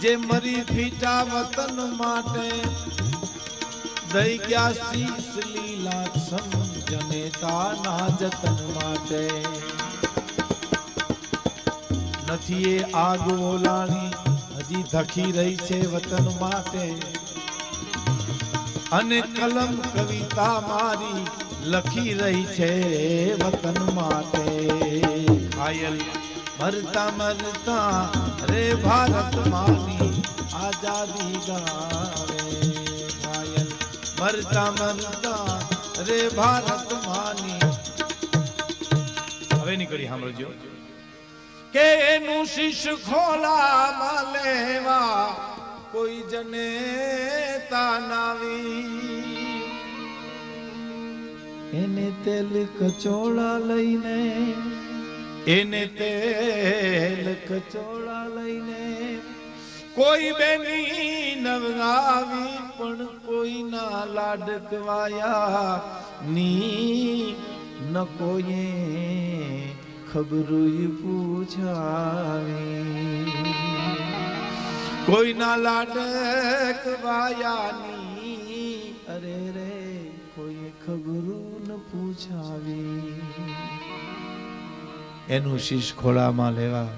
જે મરી ફીટા વતન માટે દઈ ગયા શીશ લીલા જનેતાના જતન માટે નથી એ આગ ઓલાણી હજી ધખી રહી છે વતન માટે અને કલમ કવિતા મારી લખી રહી છે વતન માટે ઘાયલ મરતા મરતા રે ભારત માની આઝાદી ગાવે ઘાયલ મરતા મરતા રે ભારત માની હવે નીકળી સાંભળજો કે એનું શીશ ખોલામાં લેવા કોઈ જનેતા નાવી એને તેલ કચોળા લઈને એને તેલ કચોળા લઈને કોઈ બેની નવગાવી પણ કોઈના લાડકવાયા ની ન કોઈએ ખબરું પૂછાવી કોઈના લાડકવાયાની અરે રે કોઈ ખબરું ન પૂછાવી એનું શીશ ખોળામાં લેવા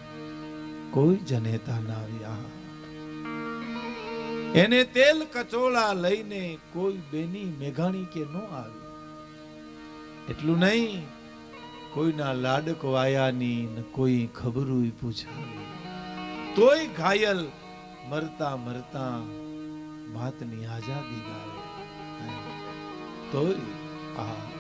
કોઈ જનેતા ના આવ્યા એને તેલ કચોળા લઈને કોઈ બેની મેઘાણી કે નો આવી એટલું નહીં કોઈના લાડક વાયાની ને કોઈ ખબરું પૂછાવી તોય ઘાયલ મરતા મરતા ભાતની આઝાદી ગાવે તોય આ